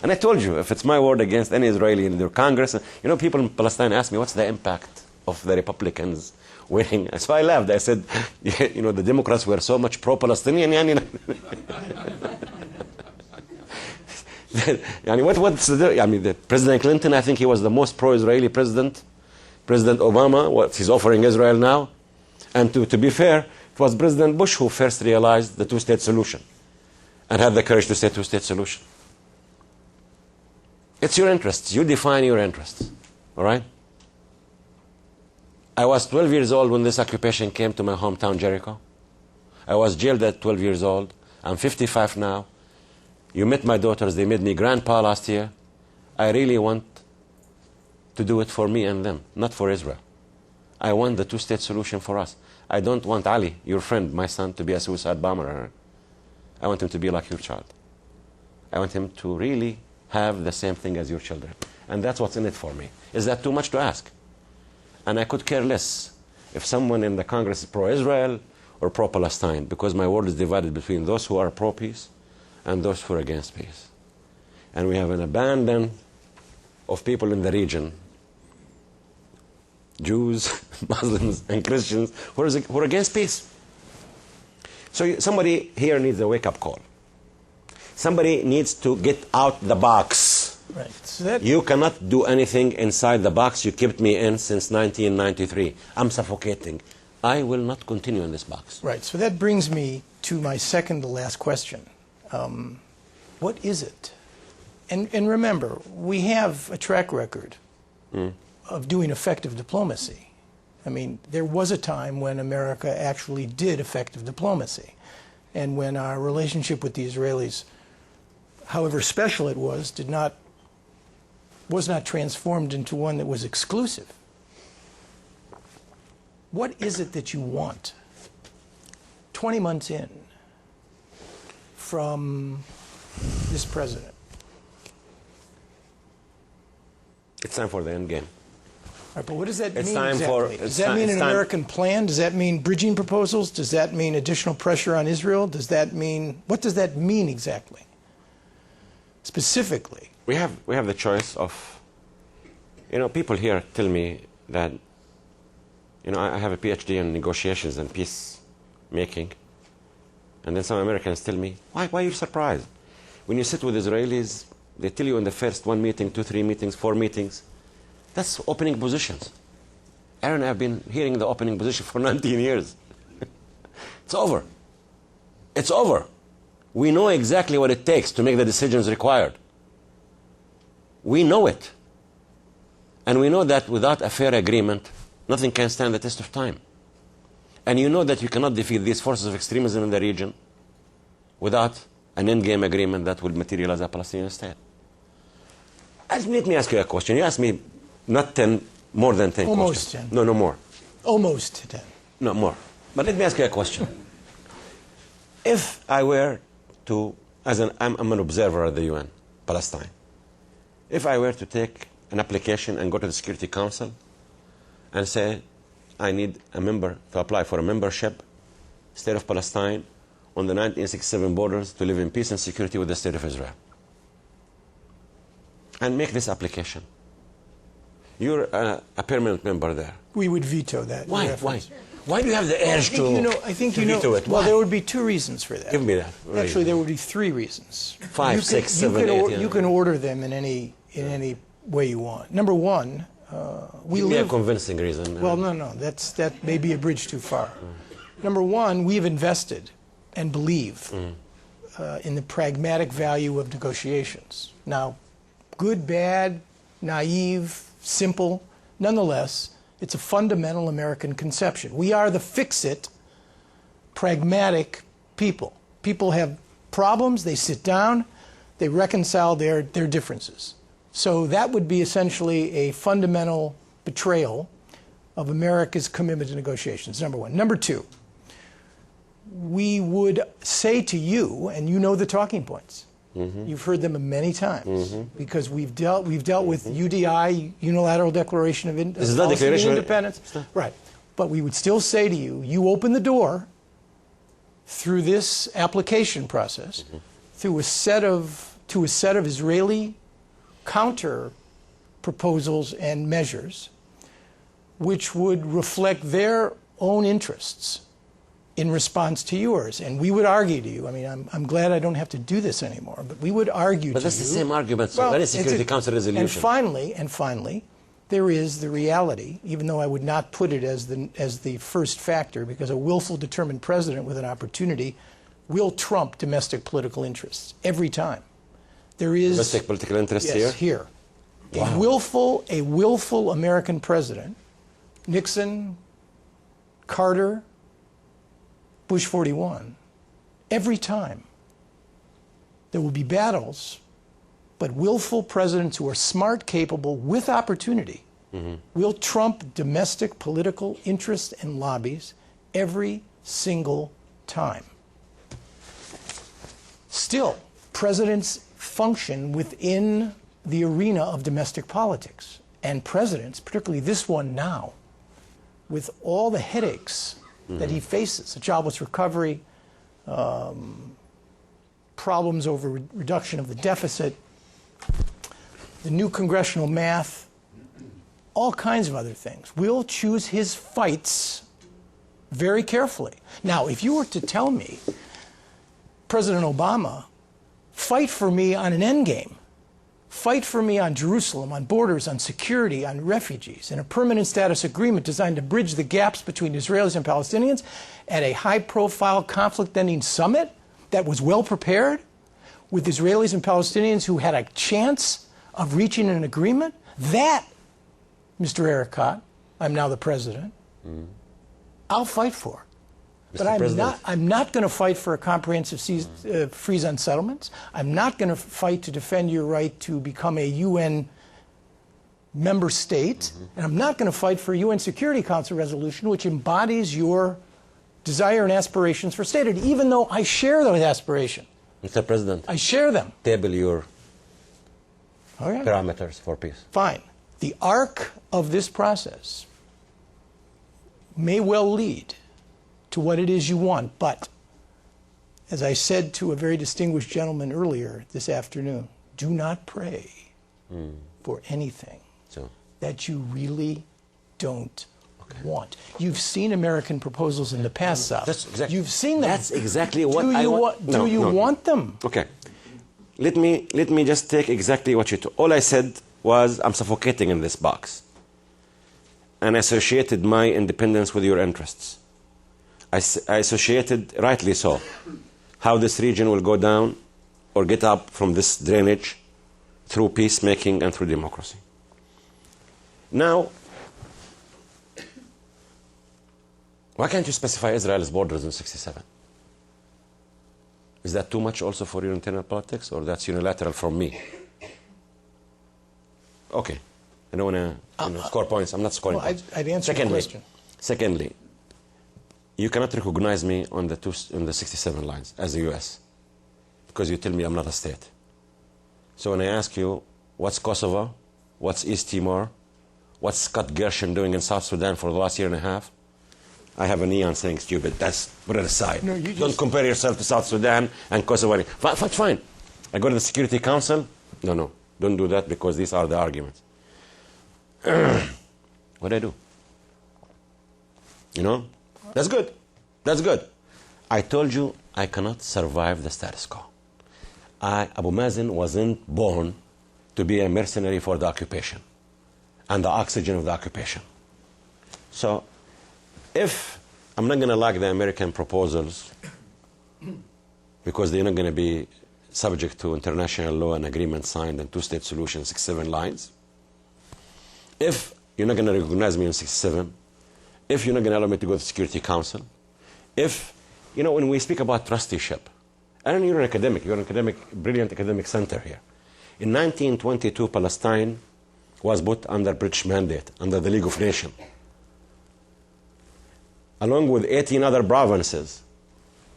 And I told you, if it's my word against any Israeli in their Congress, people in Palestine ask me, what's the impact of the Republicans winning? So I laughed. I said, the Democrats were so much pro-Palestinian. The President Clinton, I think he was the most pro-Israeli president. President Obama, what he's offering Israel now. And to be fair, it was President Bush who first realized the two-state solution and had the courage to say two-state solution. It's your interests. You define your interests. All right? I was 12 years old when this occupation came to my hometown, Jericho. I was jailed at 12 years old. I'm 55 now. You met my daughters. They made me grandpa last year. I really want to do it for me and them, not for Israel. I want the two-state solution for us. I don't want Ali, your friend, my son, to be a suicide bomber. I want him to be like your child. I want him to really have the same thing as your children. And that's what's in it for me. Is that too much to ask? And I could care less if someone in the Congress is pro-Israel or pro-Palestine, because my world is divided between those who are pro-peace and those who are against peace. And we have an abandon of people in the region, Jews, Muslims, and Christians, who are against peace. So somebody here needs a wake-up call. Somebody needs to get out the box. Right. So you cannot do anything inside the box you kept me in since 1993. I'm suffocating. I will not continue in this box. Right. So that brings me to my second to last question. What is it? And remember, we have a track record of doing effective diplomacy. I mean, there was a time when America actually did effective diplomacy. And when our relationship with the Israelis, however special it was not transformed into one that was exclusive. What is it that you want 20 months in from this president? It's time for the end game. All right, but what does that mean exactly? Does that mean an American plan? Does that mean bridging proposals? Does that mean additional pressure on Israel? What does that mean exactly? Specifically. We have the choice of, people here tell me that, I have a PhD in negotiations and peacemaking. And then some Americans tell me, why are you surprised? When you sit with Israelis, they tell you in the first 1 meeting, 2, 3 meetings, 4 meetings, that's opening positions. Aaron and I have been hearing the opening position for 19 years. It's over. It's over. We know exactly what it takes to make the decisions required. We know it. And we know that without a fair agreement, nothing can stand the test of time. And you know that you cannot defeat these forces of extremism in the region without an endgame agreement that will materialize a Palestinian state. Let me ask you a question. You asked me not 10, more than 10 Almost questions. 10. No, more. Almost 10. No, more. But let me ask you a question. If I were to, I'm an observer at the UN, Palestine. If I were to take an application and go to the Security Council and say, I need a member to apply for a membership, State of Palestine, on the 1967 borders to live in peace and security with the State of Israel, and make this application, you're a permanent member there. We would veto that. Why? Why do you have the urge to veto it? Well, there would be two reasons for that. Give me that. Actually, there would be three reasons. 5, 6, 7, 8. You can order them in any way you want. Number one, we Give live. me a convincing reason. Well, no, that may be a bridge too far. Number one, we have invested and believe in the pragmatic value of negotiations. Now, good, bad, naive, simple, nonetheless, it's a fundamental American conception. We are the fix-it, pragmatic people. People have problems, they sit down, they reconcile their differences. So that would be essentially a fundamental betrayal of America's commitment to negotiations, number one. Number two, we would say to you, and you know the talking points. You've heard them many times because we've dealt with UDI, Unilateral Declaration of Independence. Right. But we would still say to you, you open the door through this application process, to a set of Israeli counter proposals and measures which would reflect their own interests in response to yours. And we would argue to you, I mean, I'm glad I don't have to do this anymore, but we would argue to you. But that's the same argument, so that is Security Council resolution. And finally, there is the reality, even though I would not put it as the first factor, because a willful, determined president with an opportunity will trump domestic political interests every time. There is domestic political interest here. Wow. A willful American president, Nixon, Carter, Bush 41, every time there will be battles, but willful presidents who are smart, capable, with opportunity will trump domestic political interests and lobbies every single time. Still, presidents function within the arena of domestic politics, and presidents, particularly this one now, with all the headaches that he faces, a jobless recovery, problems over reduction of the deficit, the new congressional math, all kinds of other things. We'll choose his fights very carefully. Now, if you were to tell me, President Obama, fight for me on an endgame, fight for me on Jerusalem, on borders, on security, on refugees, and a permanent status agreement designed to bridge the gaps between Israelis and Palestinians at a high-profile conflict-ending summit that was well prepared with Israelis and Palestinians who had a chance of reaching an agreement, that, Mr. Erakat, I'm now the president, I'll fight for. But I'm not going to fight for a comprehensive freeze on settlements. I'm not going to fight to defend your right to become a UN member state. And I'm not going to fight for a UN Security Council resolution which embodies your desire and aspirations for statehood, even though I share those aspirations. Mr. President, I share them. Table your parameters for peace. Fine. The arc of this process may well lead to what it is you want, but as I said to a very distinguished gentleman earlier this afternoon, do not pray for anything that you really don't want. You've seen American proposals in the past, Saeb. You've seen them. That's exactly what I want. Do you want them? Okay. Let me just take exactly what you told. All I said was I'm suffocating in this box, and associated my independence with your interests. I associated, rightly so, how this region will go down or get up from this drainage through peacemaking and through democracy. Now, why can't you specify Israel's borders in 1967? Is that too much also for your internal politics, or that's unilateral from me? Okay. I don't want to score points. I'm not scoring points. I'd answer the question. Secondly, you cannot recognize me on the 67 lines as the U.S. because you tell me I'm not a state. So when I ask you, what's Kosovo? What's East Timor? What's Scott Gershon doing in South Sudan for the last year and a half? I have a neon saying stupid. Put it aside. No, don't compare yourself to South Sudan and Kosovo. Fine. I go to the Security Council. No. Don't do that because these are the arguments. What do I do? You know? That's good. I told you I cannot survive the status quo. Abu Mazen wasn't born to be a mercenary for the occupation and the oxygen of the occupation. So, if I'm not going to like the American proposals because they're not going to be subject to international law and agreement signed and two-state solution, 67 lines, if you're not going to recognize me in 67, if you're not going to allow me to go to the Security Council, if, when we speak about trusteeship, and you're an academic, brilliant academic center here. In 1922, Palestine was put under British mandate, under the League of Nations, along with 18 other provinces.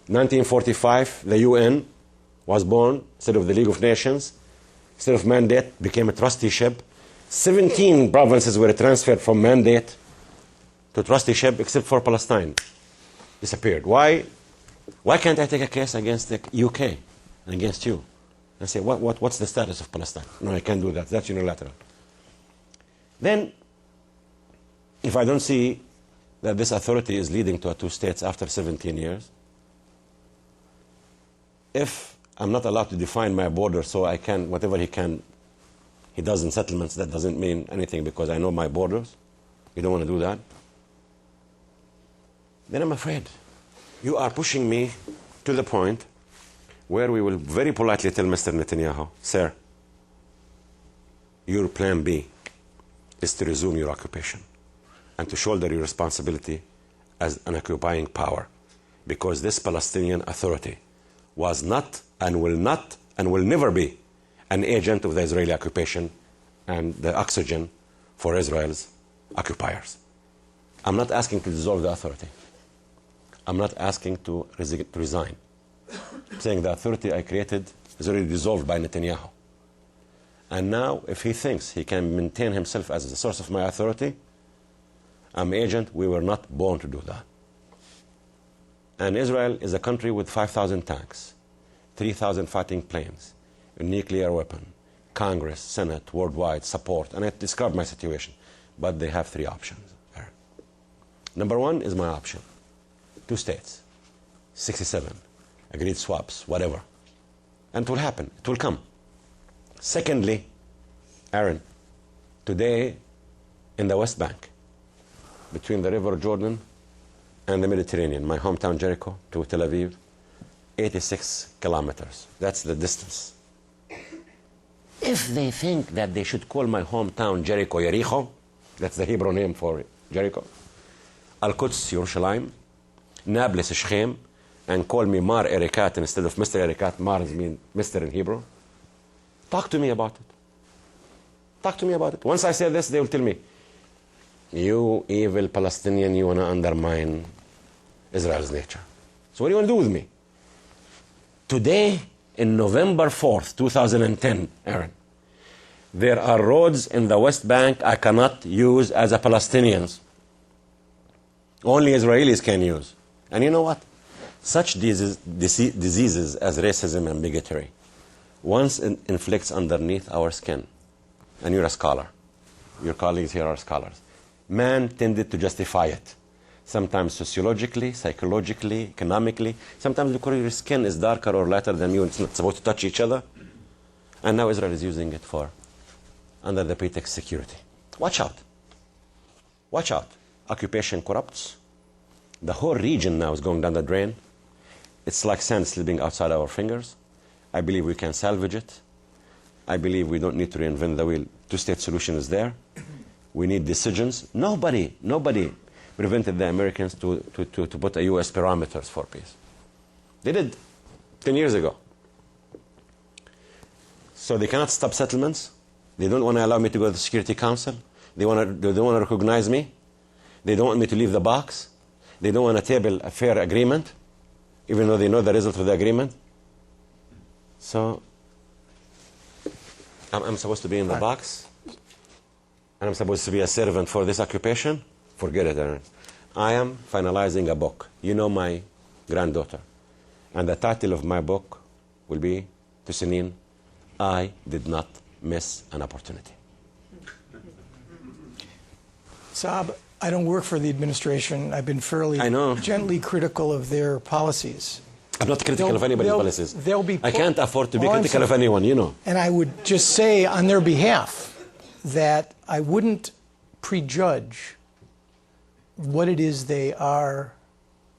1945, the UN was born instead of the League of Nations. Instead of mandate, became a trusteeship. 17 provinces were transferred from mandate to trusteeship, except for Palestine. Disappeared. Why can't I take a case against the UK and against you and say, what's the status of Palestine? No, I can't do that. That's unilateral. Then, if I don't see that this authority is leading to a two states after 17 years, if I'm not allowed to define my border so I can, whatever he does in settlements, that doesn't mean anything because I know my borders. You don't want to do that. Then I'm afraid. You are pushing me to the point where we will very politely tell Mr. Netanyahu, sir, your plan B is to resume your occupation and to shoulder your responsibility as an occupying power, because this Palestinian Authority was not and will never be an agent of the Israeli occupation and the oxygen for Israel's occupiers. I'm not asking to dissolve the authority. I'm not asking to resign. I'm saying the authority I created is already dissolved by Netanyahu. And now, if he thinks he can maintain himself as the source of my authority, I'm agent. We were not born to do that. And Israel is a country with 5,000 tanks, 3,000 fighting planes, a nuclear weapon, Congress, Senate, worldwide support. And I described my situation. But they have three options. Number one is my option. Two states, 67, agreed swaps, whatever. And it will happen. It will come. Secondly, Aaron, today in the West Bank, between the River Jordan and the Mediterranean, my hometown Jericho to Tel Aviv, 86 kilometers. That's the distance. If they think that they should call my hometown Jericho, that's the Hebrew name for Jericho, Al-Quds, Yerushalayim, Nablus, Shechem, and call me Mar Erakat instead of Mr. Erakat. Mar means Mr. in Hebrew. Talk to me about it. Talk to me about it. Once I say this, they will tell me, you evil Palestinian, you want to undermine Israel's nature. So what do you want to do with me? Today, in November 4th, 2010, Aaron, there are roads in the West Bank I cannot use as a Palestinian. Only Israelis can use. And you know what? Such diseases as racism and bigotry once inflicts underneath our skin. And you're a scholar. Your colleagues here are scholars. Man tended to justify it. Sometimes sociologically, psychologically, economically. Sometimes because your skin is darker or lighter than you and it's not supposed to touch each other. And now Israel is using it under the pretext security. Watch out. Watch out. Occupation corrupts. The whole region now is going down the drain. It's like sand slipping outside our fingers. I believe we can salvage it. I believe we don't need to reinvent the wheel. Two-state solution is there. We need decisions. Nobody prevented the Americans to put a U.S. parameters for peace. They did 10 years ago. So they cannot stop settlements. They don't want to allow me to go to the Security Council. They don't want to recognize me. They don't want me to leave the box. They don't want to table a fair agreement, even though they know the result of the agreement. So I'm supposed to be in the box, and I'm supposed to be a servant for this occupation? Forget it, Aaron. I am finalizing a book. You know my granddaughter. And the title of my book will be, to Sinin, I did not miss an opportunity. Saeb, I don't work for the administration. I've been fairly gently critical of their policies. I'm not critical of anybody's policies. I can't afford to be critical of anyone, you know. And I would just say on their behalf that I wouldn't prejudge what it is they are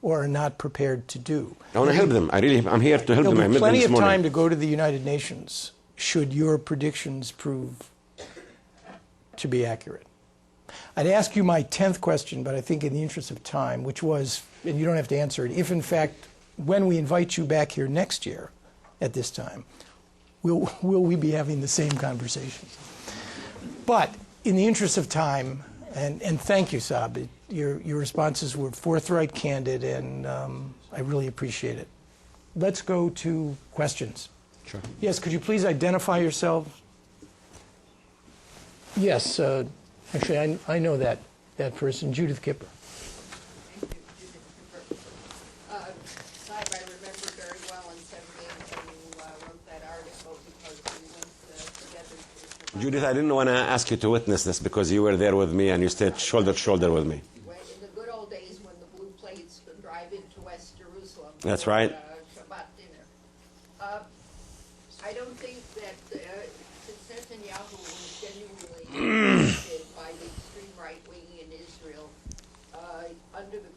or are not prepared to do. I want to help them. I'm here to help them. There'll be plenty of time to go to the United Nations should your predictions prove to be accurate. I'd ask you my 10th question, but I think in the interest of time, which was, and you don't have to answer it, if in fact, when we invite you back here next year at this time, will we be having the same conversations? But in the interest of time, and thank you, Saeb, your responses were forthright, candid, and I really appreciate it. Let's go to questions. Sure. Yes, could you please identify yourself? Yes, actually, I know that person, Judith Kipper. Thank you, Judith Kipper. Saeb, I remember very well in 78 when you wrote that article because we went together to Judith, I didn't want to ask you to witness this because you were there with me and you stood shoulder to shoulder with me. in the good old days when the blue plates would drive into West Jerusalem. That's for, right. Shabbat dinner. I don't think that since Netanyahu was genuinely interested by the extreme right wing in Israel, under the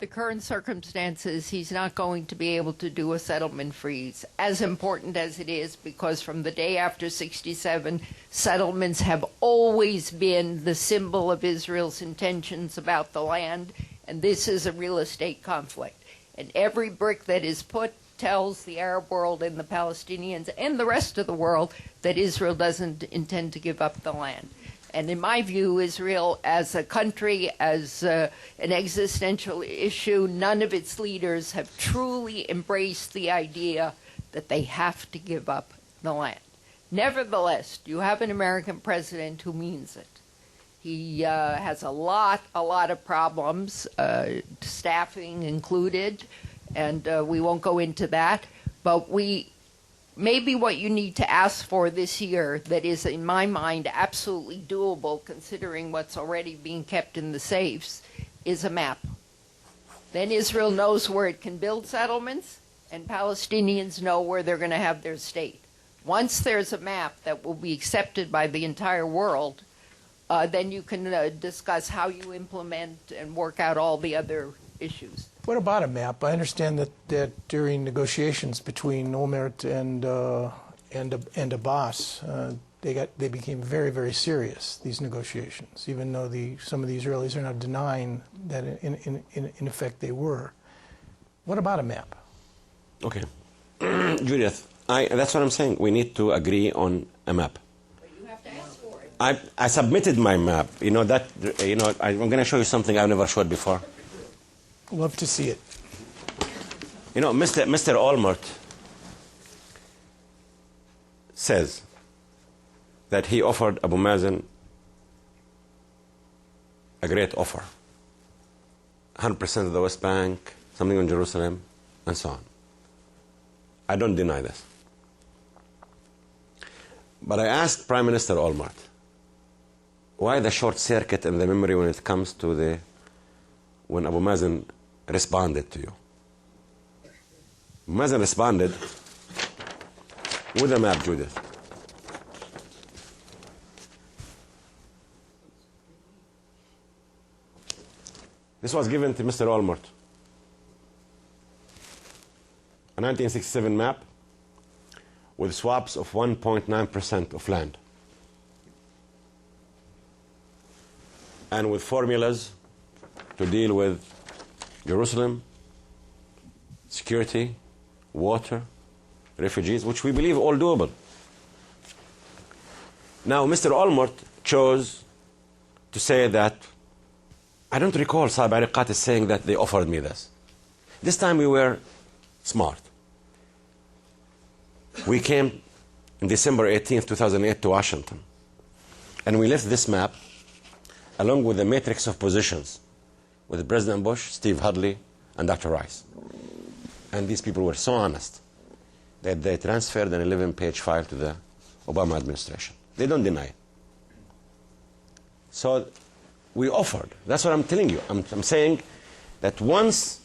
current circumstances, he's not going to be able to do a settlement freeze, as important as it is, because from the day after 67, settlements have always been the symbol of Israel's intentions about the land, and this is a real estate conflict. And every brick that is put tells the Arab world and the Palestinians and the rest of the world that Israel doesn't intend to give up the land. And in my view, Israel as a country, as an existential issue, none of its leaders have truly embraced the idea that they have to give up the land. Nevertheless, you have an American president who means it. He has a lot of problems, staffing included, and we won't go into that. But maybe what you need to ask for this year that is, in my mind, absolutely doable, considering what's already being kept in the safes, is a map. Then Israel knows where it can build settlements, and Palestinians know where they're going to have their state. Once there's a map that will be accepted by the entire world, then you can discuss how you implement and work out all the other issues. What about a map? I understand that during negotiations between Olmert and Abbas, they became very, very serious, these negotiations, even though some of the Israelis are now denying that in effect they were. What about a map? Okay. Judith, that's what I'm saying. We need to agree on a map. But you have to ask for it. I submitted my map. I'm going to show you something I've never showed before. Love to see it. Mr. Olmert says that he offered Abu Mazen a great offer. 100% of the West Bank, something on Jerusalem, and so on. I don't deny this. But I asked Prime Minister Olmert, why the short circuit in the memory when it comes to when Abu Mazen responded to you? Abu Mazen responded with a map, Judith. This was given to Mr. Olmert. A 1967 map with swaps of 1.9% of land. And with formulas to deal with Jerusalem, security, water, refugees, which we believe all doable. Now, Mr. Olmert chose to say that, I don't recall Saeb Erakat is saying that they offered me this. This time we were smart. We came on December 18th, 2008 to Washington. And we left this map along with the matrix of positions with President Bush, Steve Hudley, and Dr. Rice. And these people were so honest that they transferred an 11-page file to the Obama administration. They don't deny it. So we offered. That's what I'm telling you. I'm saying that once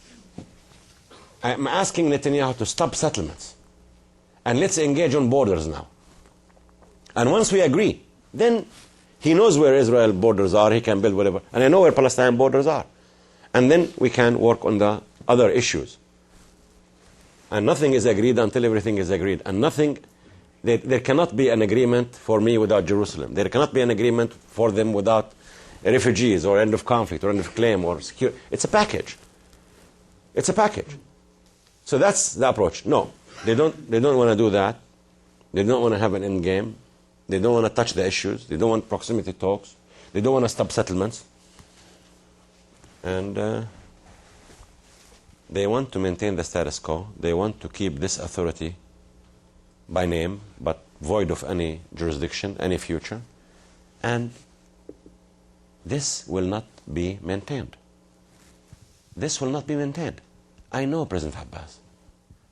I'm asking Netanyahu to stop settlements and let's engage on borders now. And once we agree, then he knows where Israel borders are, he can build whatever. And I know where Palestinian borders are. And then we can work on the other issues. And nothing is agreed until everything is agreed. And nothing, there cannot be an agreement for me without Jerusalem. There cannot be an agreement for them without refugees or end of conflict or end of claim or security. It's a package. It's a package. So that's the approach. No, they don't want to do that. They don't want to have an end game. They don't want to touch the issues. They don't want proximity talks. They don't want to stop settlements. And they want to maintain the status quo. They want to keep this authority by name, but void of any jurisdiction, any future. And this will not be maintained. This will not be maintained. I know President Abbas.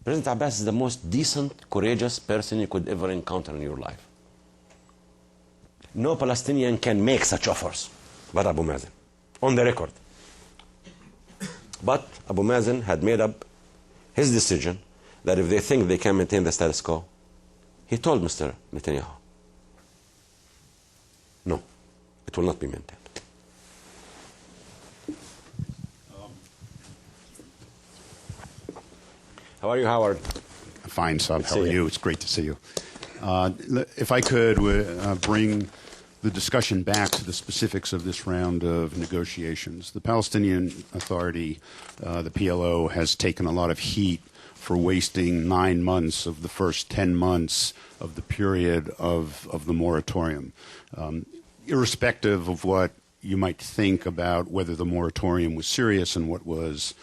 President Abbas is the most decent, courageous person you could ever encounter in your life. No Palestinian can make such offers but Abu Mazen, on the record. But Abu Mazen had made up his decision that if they think they can maintain the status quo, he told Mr. Netanyahu, no, it will not be maintained. How are you, Howard? Fine, Saeb. How are you? It's great to see you. If I could bring the discussion back to the specifics of this round of negotiations. The Palestinian Authority, the PLO, has taken a lot of heat for wasting 9 months of the first 10 months of the period of the moratorium. Irrespective of what you might think about whether the moratorium was serious and what was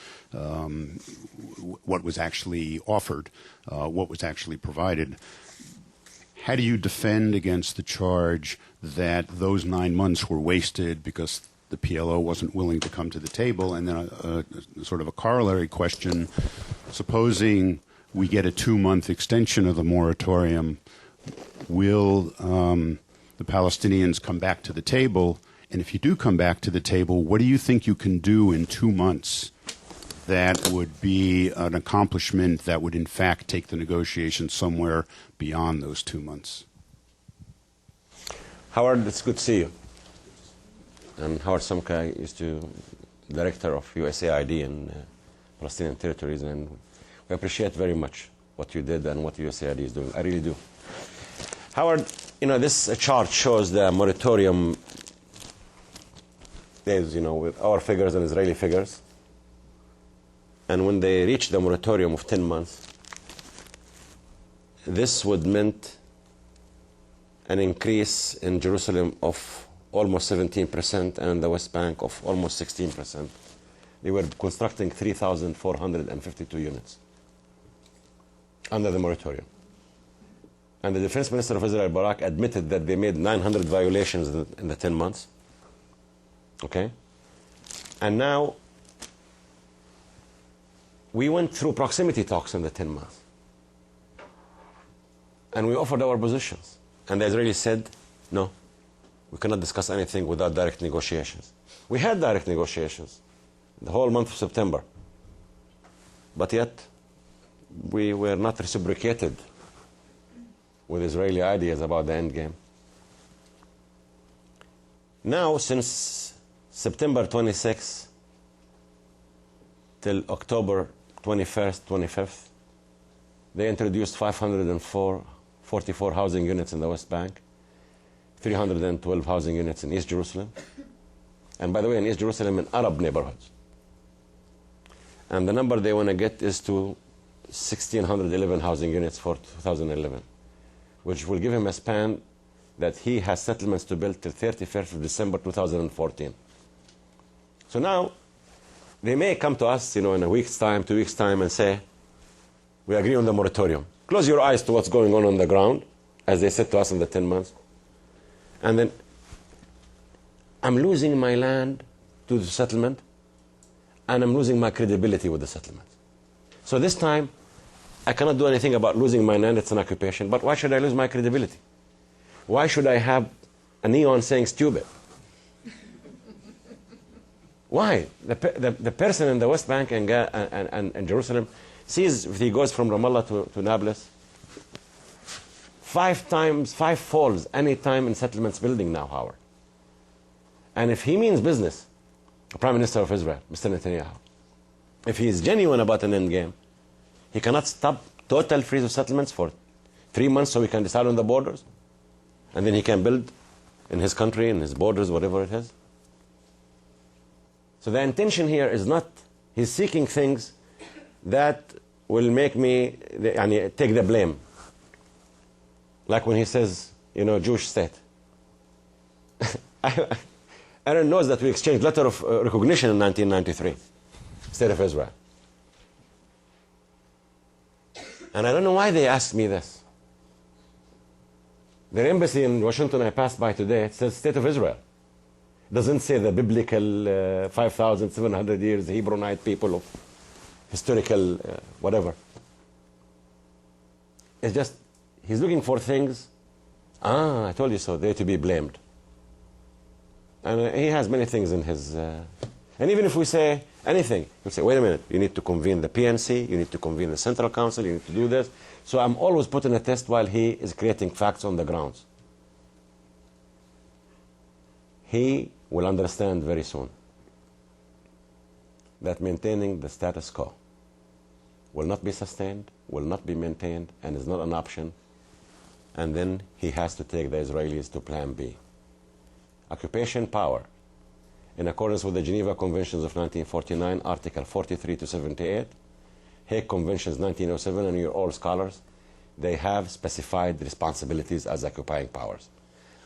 actually offered, what was actually provided. How do you defend against the charge that those 9 months were wasted because the PLO wasn't willing to come to the table? And then sort of a corollary question, supposing we get a 2-month extension of the moratorium, will the Palestinians come back to the table? And if you do come back to the table, what do you think you can do in 2 months that would be an accomplishment that would in fact take the negotiations somewhere beyond those 2 months? Howard, it's good to see you. And Howard Somkai is the director of USAID in Palestinian territories, and we appreciate very much what you did and what USAID is doing. I really do. Howard, this chart shows the moratorium days, with our figures and Israeli figures. And when they reach the moratorium of 10 months, this would meant an increase in Jerusalem of almost 17% and in the West Bank of almost 16%. They were constructing 3,452 units under the moratorium. And the Defense Minister of Israel, Barak, admitted that they made 900 violations in the 10 months. Okay? And now, we went through proximity talks in the 10 months. And we offered our positions. And the Israelis said, no, we cannot discuss anything without direct negotiations. We had direct negotiations the whole month of September. But yet, we were not reciprocated with Israeli ideas about the end game. Now, since September 26th till October 21st, 25th, they introduced 544 housing units in the West Bank, 312 housing units in East Jerusalem, and by the way, in East Jerusalem, in Arab neighborhoods. And the number they want to get is to 1,611 housing units for 2011, which will give him a span that he has settlements to build till 31st of December 2014. So now, they may come to us, in a week's time, 2 weeks' time, and say, we agree on the moratorium. Close your eyes to what's going on the ground, as they said to us in the 10 months. And then, I'm losing my land to the settlement, and I'm losing my credibility with the settlement. So this time, I cannot do anything about losing my land, it's an occupation, but why should I lose my credibility? Why should I have a neon saying stupid? Why? The person in the West Bank and Jerusalem sees, if he goes from Ramallah to Nablus, 5 falls any time in settlements building now, Howard. And if he means business, the Prime Minister of Israel, Mr. Netanyahu, if he is genuine about an end game, he cannot stop total freeze of settlements for 3 months so we can decide on the borders, and then he can build in his country, in his borders, whatever it is. So the intention here is not, he's seeking things that will make me take the blame. Like when he says, Jewish state. Aaron knows that we exchanged letter of recognition in 1993, State of Israel. And I don't know why they asked me this. Their embassy in Washington I passed by today, it says State of Israel. It doesn't say the biblical 5,700 years Hebronite people of historical whatever. It's just, he's looking for things, I told you so, they're to be blamed. And he has many things in his... and even if we say anything, he'll say, wait a minute, you need to convene the PNC, you need to convene the Central Council, you need to do this. So I'm always putting a test while he is creating facts on the grounds. He will understand very soon that maintaining the status quo will not be sustained, will not be maintained, and is not an option. And then he has to take the Israelis to Plan B. Occupation power, in accordance with the Geneva Conventions of 1949, Article 43 to 78, Hague Conventions 1907, and you're all scholars, they have specified responsibilities as occupying powers.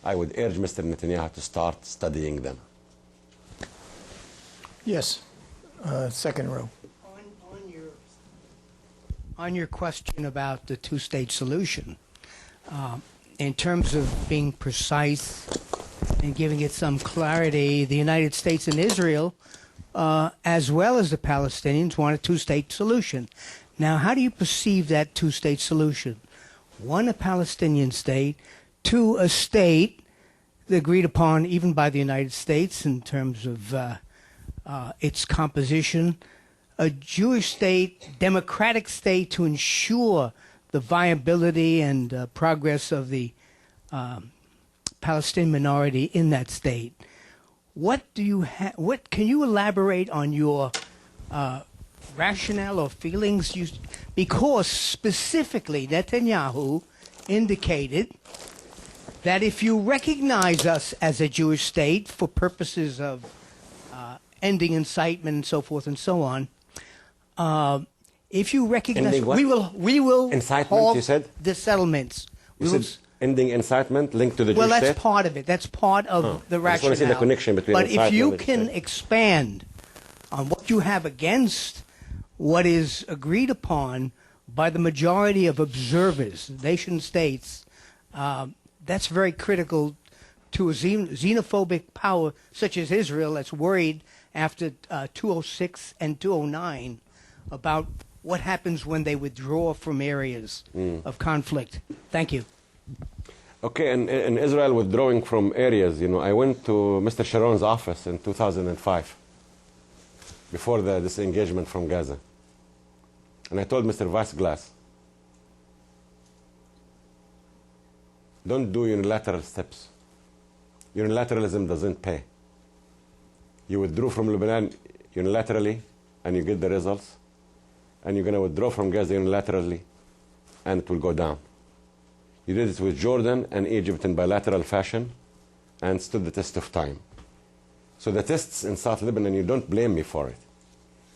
I would urge Mr. Netanyahu to start studying them. Yes, second row. On your question about the two-state solution, in terms of being precise and giving it some clarity, the United States and Israel, as well as the Palestinians, want a two-state solution. Now, how do you perceive that two-state solution? One, a Palestinian state; two, a state agreed upon even by the United States in terms of its composition, a Jewish state, democratic state to ensure the viability and progress of the Palestinian minority in that state. What do you what can you elaborate on your rationale or feelings? Because specifically Netanyahu indicated that if you recognize us as a Jewish state for purposes of ending incitement and so forth and so on, if you recognize, we will incitement, halt you said? the settlements. Ending incitement linked to the Jewish state? Well, that's part of it. That's part of the rationale. I just want to see the connection between but incitement if you and can state. expand on what you have against what is agreed upon by the majority of observers, nation states, that's very critical to a xenophobic power such as Israel that's worried after 2006 and 2009 about what happens when they withdraw from areas of conflict. Thank you. Okay, in Israel withdrawing from areas, I went to Mr. Sharon's office in 2005, before the disengagement from Gaza. And I told Mr. Vassglass, don't do unilateral steps. Unilateralism doesn't pay. You withdrew from Lebanon unilaterally, and you get the results. And you're going to withdraw from Gaza unilaterally, and it will go down. You did it with Jordan and Egypt in bilateral fashion, and stood the test of time. So the tests in South Lebanon, you don't blame me for it.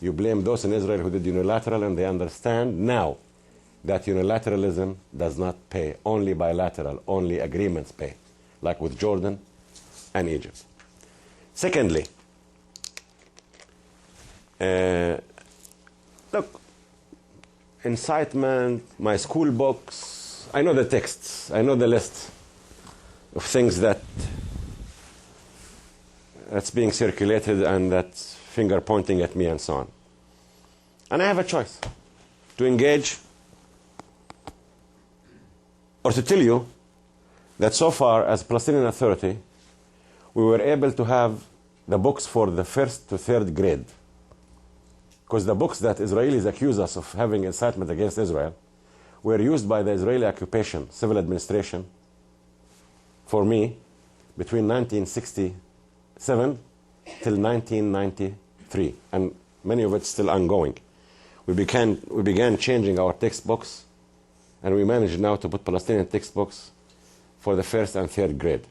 You blame those in Israel who did unilateral, and they understand now that unilateralism does not pay. Only bilateral, only agreements pay, like with Jordan and Egypt. Secondly, look, incitement, my school books, I know the texts, I know the list of things that's being circulated and that's finger pointing at me and so on. And I have a choice to engage or to tell you that so far as Palestinian Authority, we were able to have the books for the 1st to 3rd grade. Because the books that Israelis accuse us of having incitement against Israel were used by the Israeli occupation, civil administration, for me, between 1967 till 1993, and many of it's still ongoing. We began changing our textbooks, and we managed now to put Palestinian textbooks for the 1st and 3rd grade.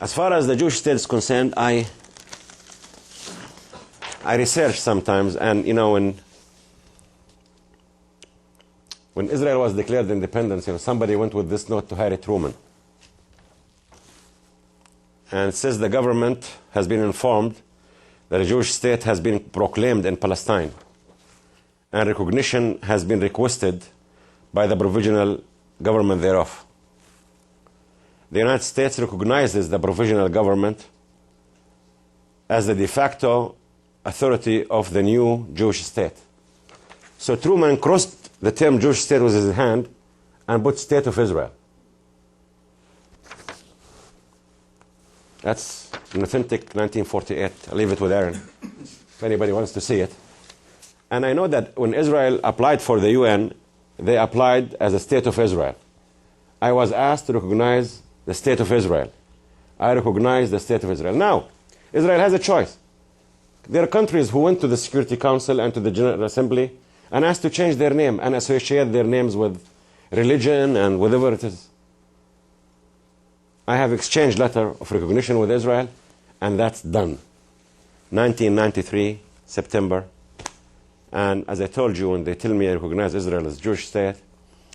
As far as the Jewish state is concerned, I research sometimes, and you know, when Israel was declared independence, you know, somebody went with this note to Harry Truman, and it says the government has been informed that a Jewish state has been proclaimed in Palestine, and recognition has been requested by the provisional government thereof. The United States recognizes the provisional government as the de facto authority of the new Jewish state. So Truman crossed the term Jewish state with his hand and put State of Israel. That's an authentic 1948. I'll leave it with Aaron if anybody wants to see it. And I know that when Israel applied for the UN, they applied as a State of Israel. I was asked to recognize the State of Israel. I recognize the State of Israel. Now, Israel has a choice. There are countries who went to the Security Council and to the General Assembly and asked to change their name and associate their names with religion and whatever it is. I have exchanged letter of recognition with Israel, and that's done. 1993, September. And as I told you, when they tell me I recognize Israel as a Jewish state,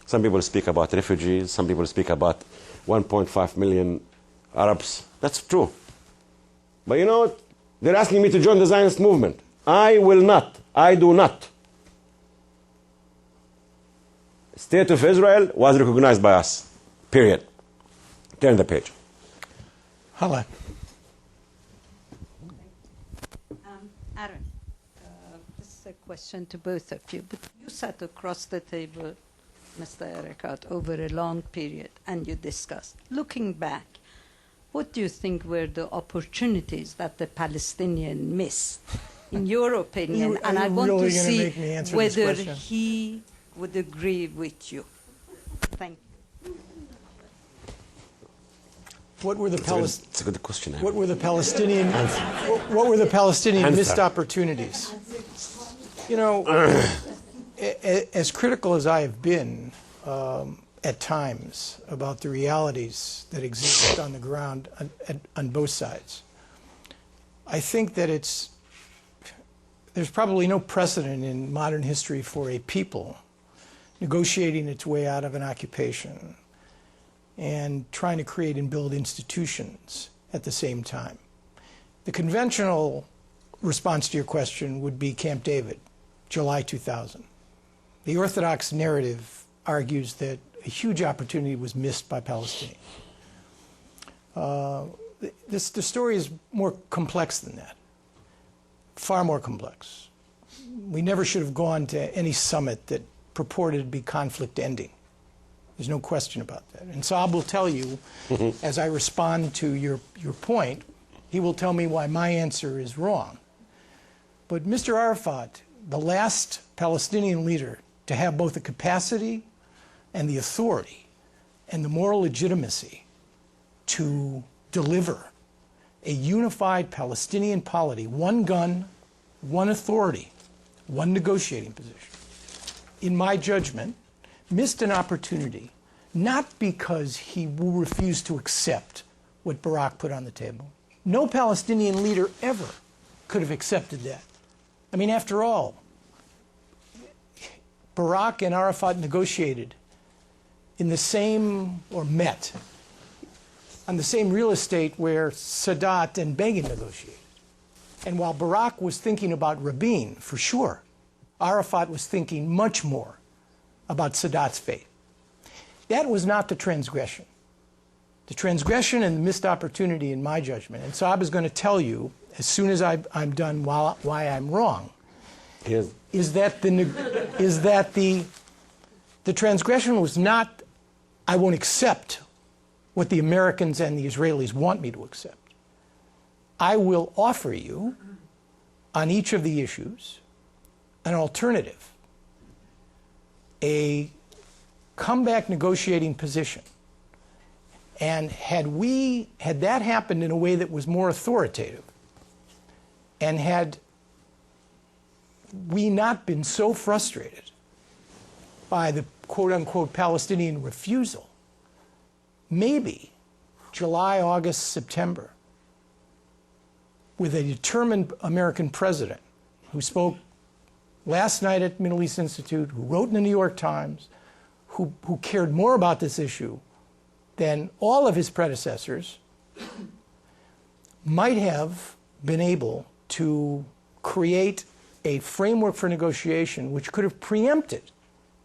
some people speak about refugees, some people speak about 1.5 million Arabs. That's true. But you know what? They're asking me to join the Zionist movement. I will not. I do not. State of Israel was recognized by us. Period. Turn the page. Hala. Aaron, this is a question to both of you. But you sat across the table, Mr. Erakat, over a long period, and you discussed. Looking back, what do you think were the opportunities that the Palestinian missed, in your opinion? And I want to see whether he would agree with you. Thank you. What were the It's a good question. What were the Palestinian missed opportunities? You know, as critical as I have been at times about the realities that exist on the ground on both sides, I think that there's probably no precedent in modern history for a people negotiating its way out of an occupation and trying to create and build institutions at the same time. The conventional response to your question would be Camp David, July 2000. The Orthodox narrative argues that a huge opportunity was missed by Palestinians. The story is more complex than that, far more complex. We never should have gone to any summit that purported to be conflict ending. There's no question about that. And Saeb will tell you, as I respond to your point, he will tell me why my answer is wrong. But Mr. Arafat, the last Palestinian leader to have both the capacity and the authority and the moral legitimacy to deliver a unified Palestinian polity, one gun, one authority, one negotiating position, in my judgment, missed an opportunity, not because he refused to accept what Barak put on the table. No Palestinian leader ever could have accepted that. I mean, after all, Barak and Arafat negotiated in the same, or met, on the same real estate where Sadat and Begin negotiated. And while Barak was thinking about Rabin, for sure, Arafat was thinking much more about Sadat's fate. That was not the transgression. The transgression and the missed opportunity, in my judgment, and Saeb is going to tell you as soon as I'm done why I'm wrong, Yes. is that the transgression was not, I won't accept what the Americans and the Israelis want me to accept. I will offer you, on each of the issues, an alternative, a comeback negotiating position. And had that happened in a way that was more authoritative, and had we not been so frustrated by the quote-unquote Palestinian refusal, maybe July, August, September, with a determined American president who spoke last night at Middle East Institute, who wrote in the New York Times, who cared more about this issue than all of his predecessors, might have been able to create a framework for negotiation which could have preempted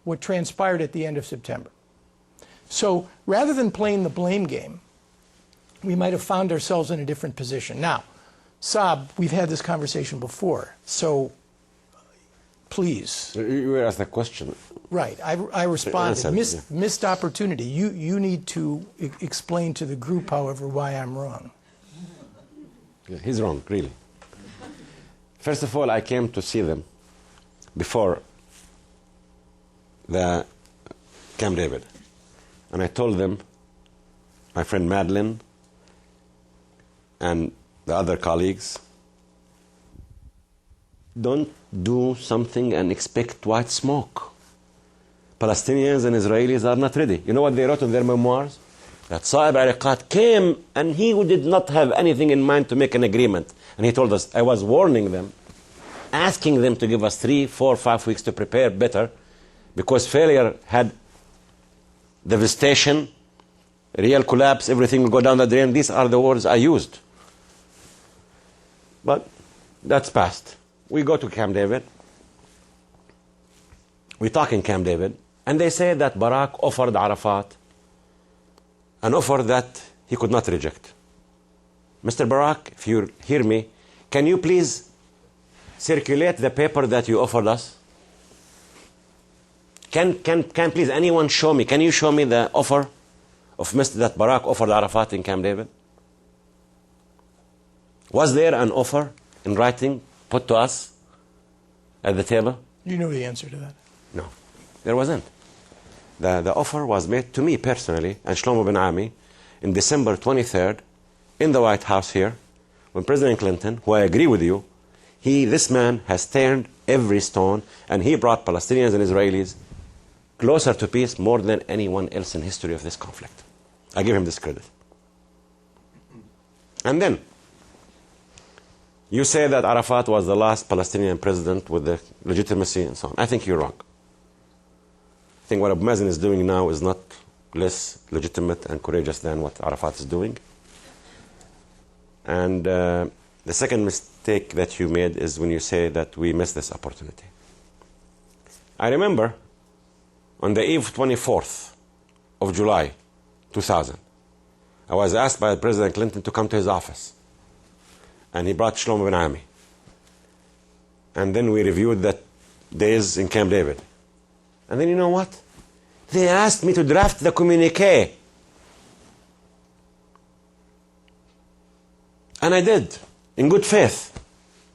what transpired at the end of September. So rather than playing the blame game, we might have found ourselves in a different position. Now, Saeb, we've had this conversation before, so please. You were asked a question. Right, I responded. Answered, Missed opportunity. You need to explain to the group, however, why I'm wrong. Yeah, he's wrong, really. First of all, I came to see them before the Camp David. And I told them, my friend Madeline and the other colleagues, don't do something and expect white smoke. Palestinians and Israelis are not ready. You know what they wrote in their memoirs? That Saeb Erakat came and he did not have anything in mind to make an agreement. And he told us, I was warning them, asking them to give us 3, 4, 5 weeks to prepare better, because failure had devastation, real collapse, everything will go down the drain. These are the words I used. But that's past. We go to Camp David. We talk in Camp David. And they say that Barak offered Arafat an offer that he could not reject. Mr. Barak, if you hear me, can you please circulate the paper that you offered us? Can please anyone show me? Can you show me the offer of that Barak offered Arafat in Camp David? Was there an offer in writing put to us at the table? You know the answer to that. No, there wasn't. The offer was made to me personally and Shlomo Ben Ami in December 23rd in the White House here, when President Clinton, who I agree with you, this man has turned every stone, and he brought Palestinians and Israelis closer to peace more than anyone else in history of this conflict. I give him this credit. And then, you say that Arafat was the last Palestinian president with the legitimacy and so on. I think you're wrong. I think what Abu Mazen is doing now is not less legitimate and courageous than what Arafat is doing. And the second mistake that you made is when you say that we missed this opportunity. I remember on the eve 24th of July 2000, I was asked by President Clinton to come to his office. And he brought Shlomo Ben Ami. And then we reviewed the days in Camp David. And then you know what? They asked me to draft the communique. And I did, in good faith.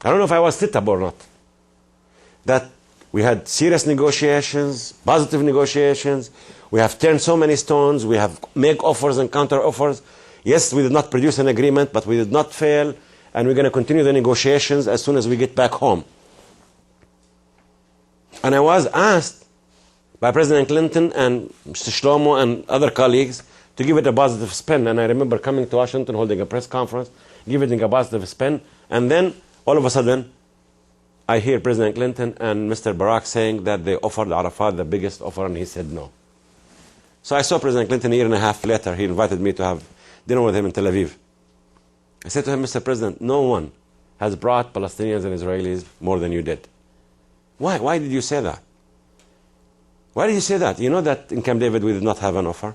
I don't know if I was sit-up or not. That we had serious negotiations, positive negotiations. We have turned so many stones. We have made offers and counter offers. Yes, we did not produce an agreement, but we did not fail. And we're going to continue the negotiations as soon as we get back home. And I was asked by President Clinton and Mr. Shlomo and other colleagues to give it a positive spin. And I remember coming to Washington, holding a press conference, giving it a positive spin. And then All of a sudden, I hear President Clinton and Mr. Barack saying that they offered Arafat the biggest offer, and he said no. So I saw President Clinton a year and a half later. He invited me to have dinner with him in Tel Aviv. I said to him, Mr. President, no one has brought Palestinians and Israelis more than you did. Why? Why did you say that? Why did you say that? You know that in Camp David we did not have an offer.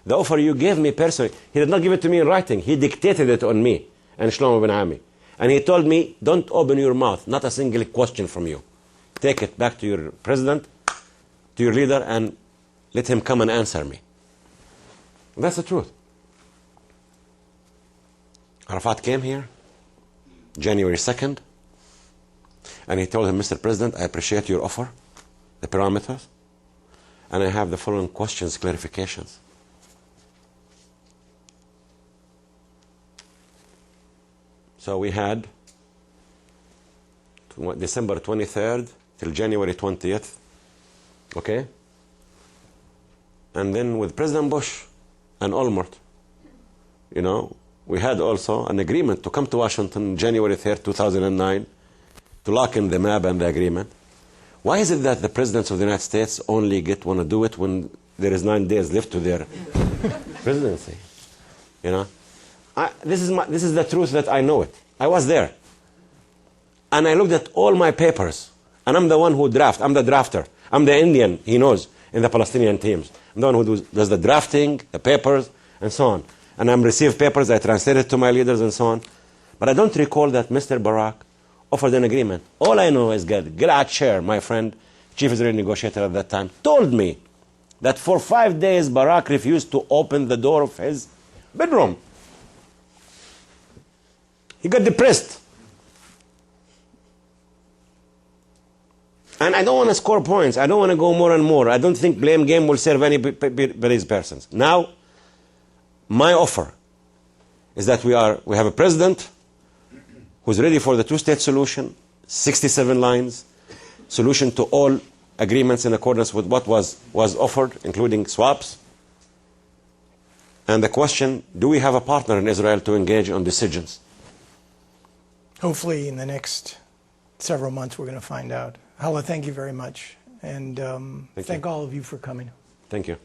The offer you gave me personally, he did not give it to me in writing. He dictated it on me and Shlomo Ben Ami. And he told me, don't open your mouth, not a single question from you. Take it back to your president, to your leader, and let him come and answer me. And that's the truth. Arafat came here, January 2nd, and he told him, Mr. President, I appreciate your offer, the parameters, and I have the following questions, clarifications. So we had December 23rd till January 20th, okay? And then with President Bush and Olmert, you know, we had also an agreement to come to Washington January 3rd, 2009, to lock in the map and the agreement. Why is it that the presidents of the United States only want to do it when there is 9 days left to their presidency? You know, this is the truth that I know it. I was there, and I looked at all my papers, and I'm the one who draft. I'm the drafter. I'm the Indian, he knows, in the Palestinian teams. I'm the one who does the drafting, the papers, and so on. And I receive papers, I translate it to my leaders, and so on. But I don't recall that Mr. Barack offered an agreement. All I know is that Gilad Shaer, my friend, chief Israeli negotiator at that time, told me that for 5 days Barack refused to open the door of his bedroom. He got depressed. And I don't want to score points. I don't want to go more and more. I don't think blame game will serve anybody's persons. Now, my offer is that we have a president who's ready for the two-state solution, 67 lines, solution to all agreements in accordance with what was offered, including swaps. And the question, do we have a partner in Israel to engage on decisions? Hopefully in the next several months we're going to find out. Hala, thank you very much. And thank all of you for coming. Thank you.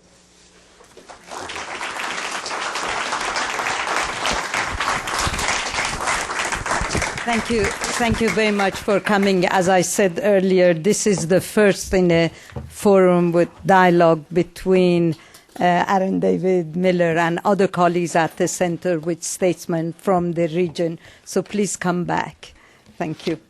Thank you. Thank you very much for coming. As I said earlier, this is the first in a forum with dialogue between Aaron David Miller and other colleagues at the center with statesmen from the region. So please come back. Thank you.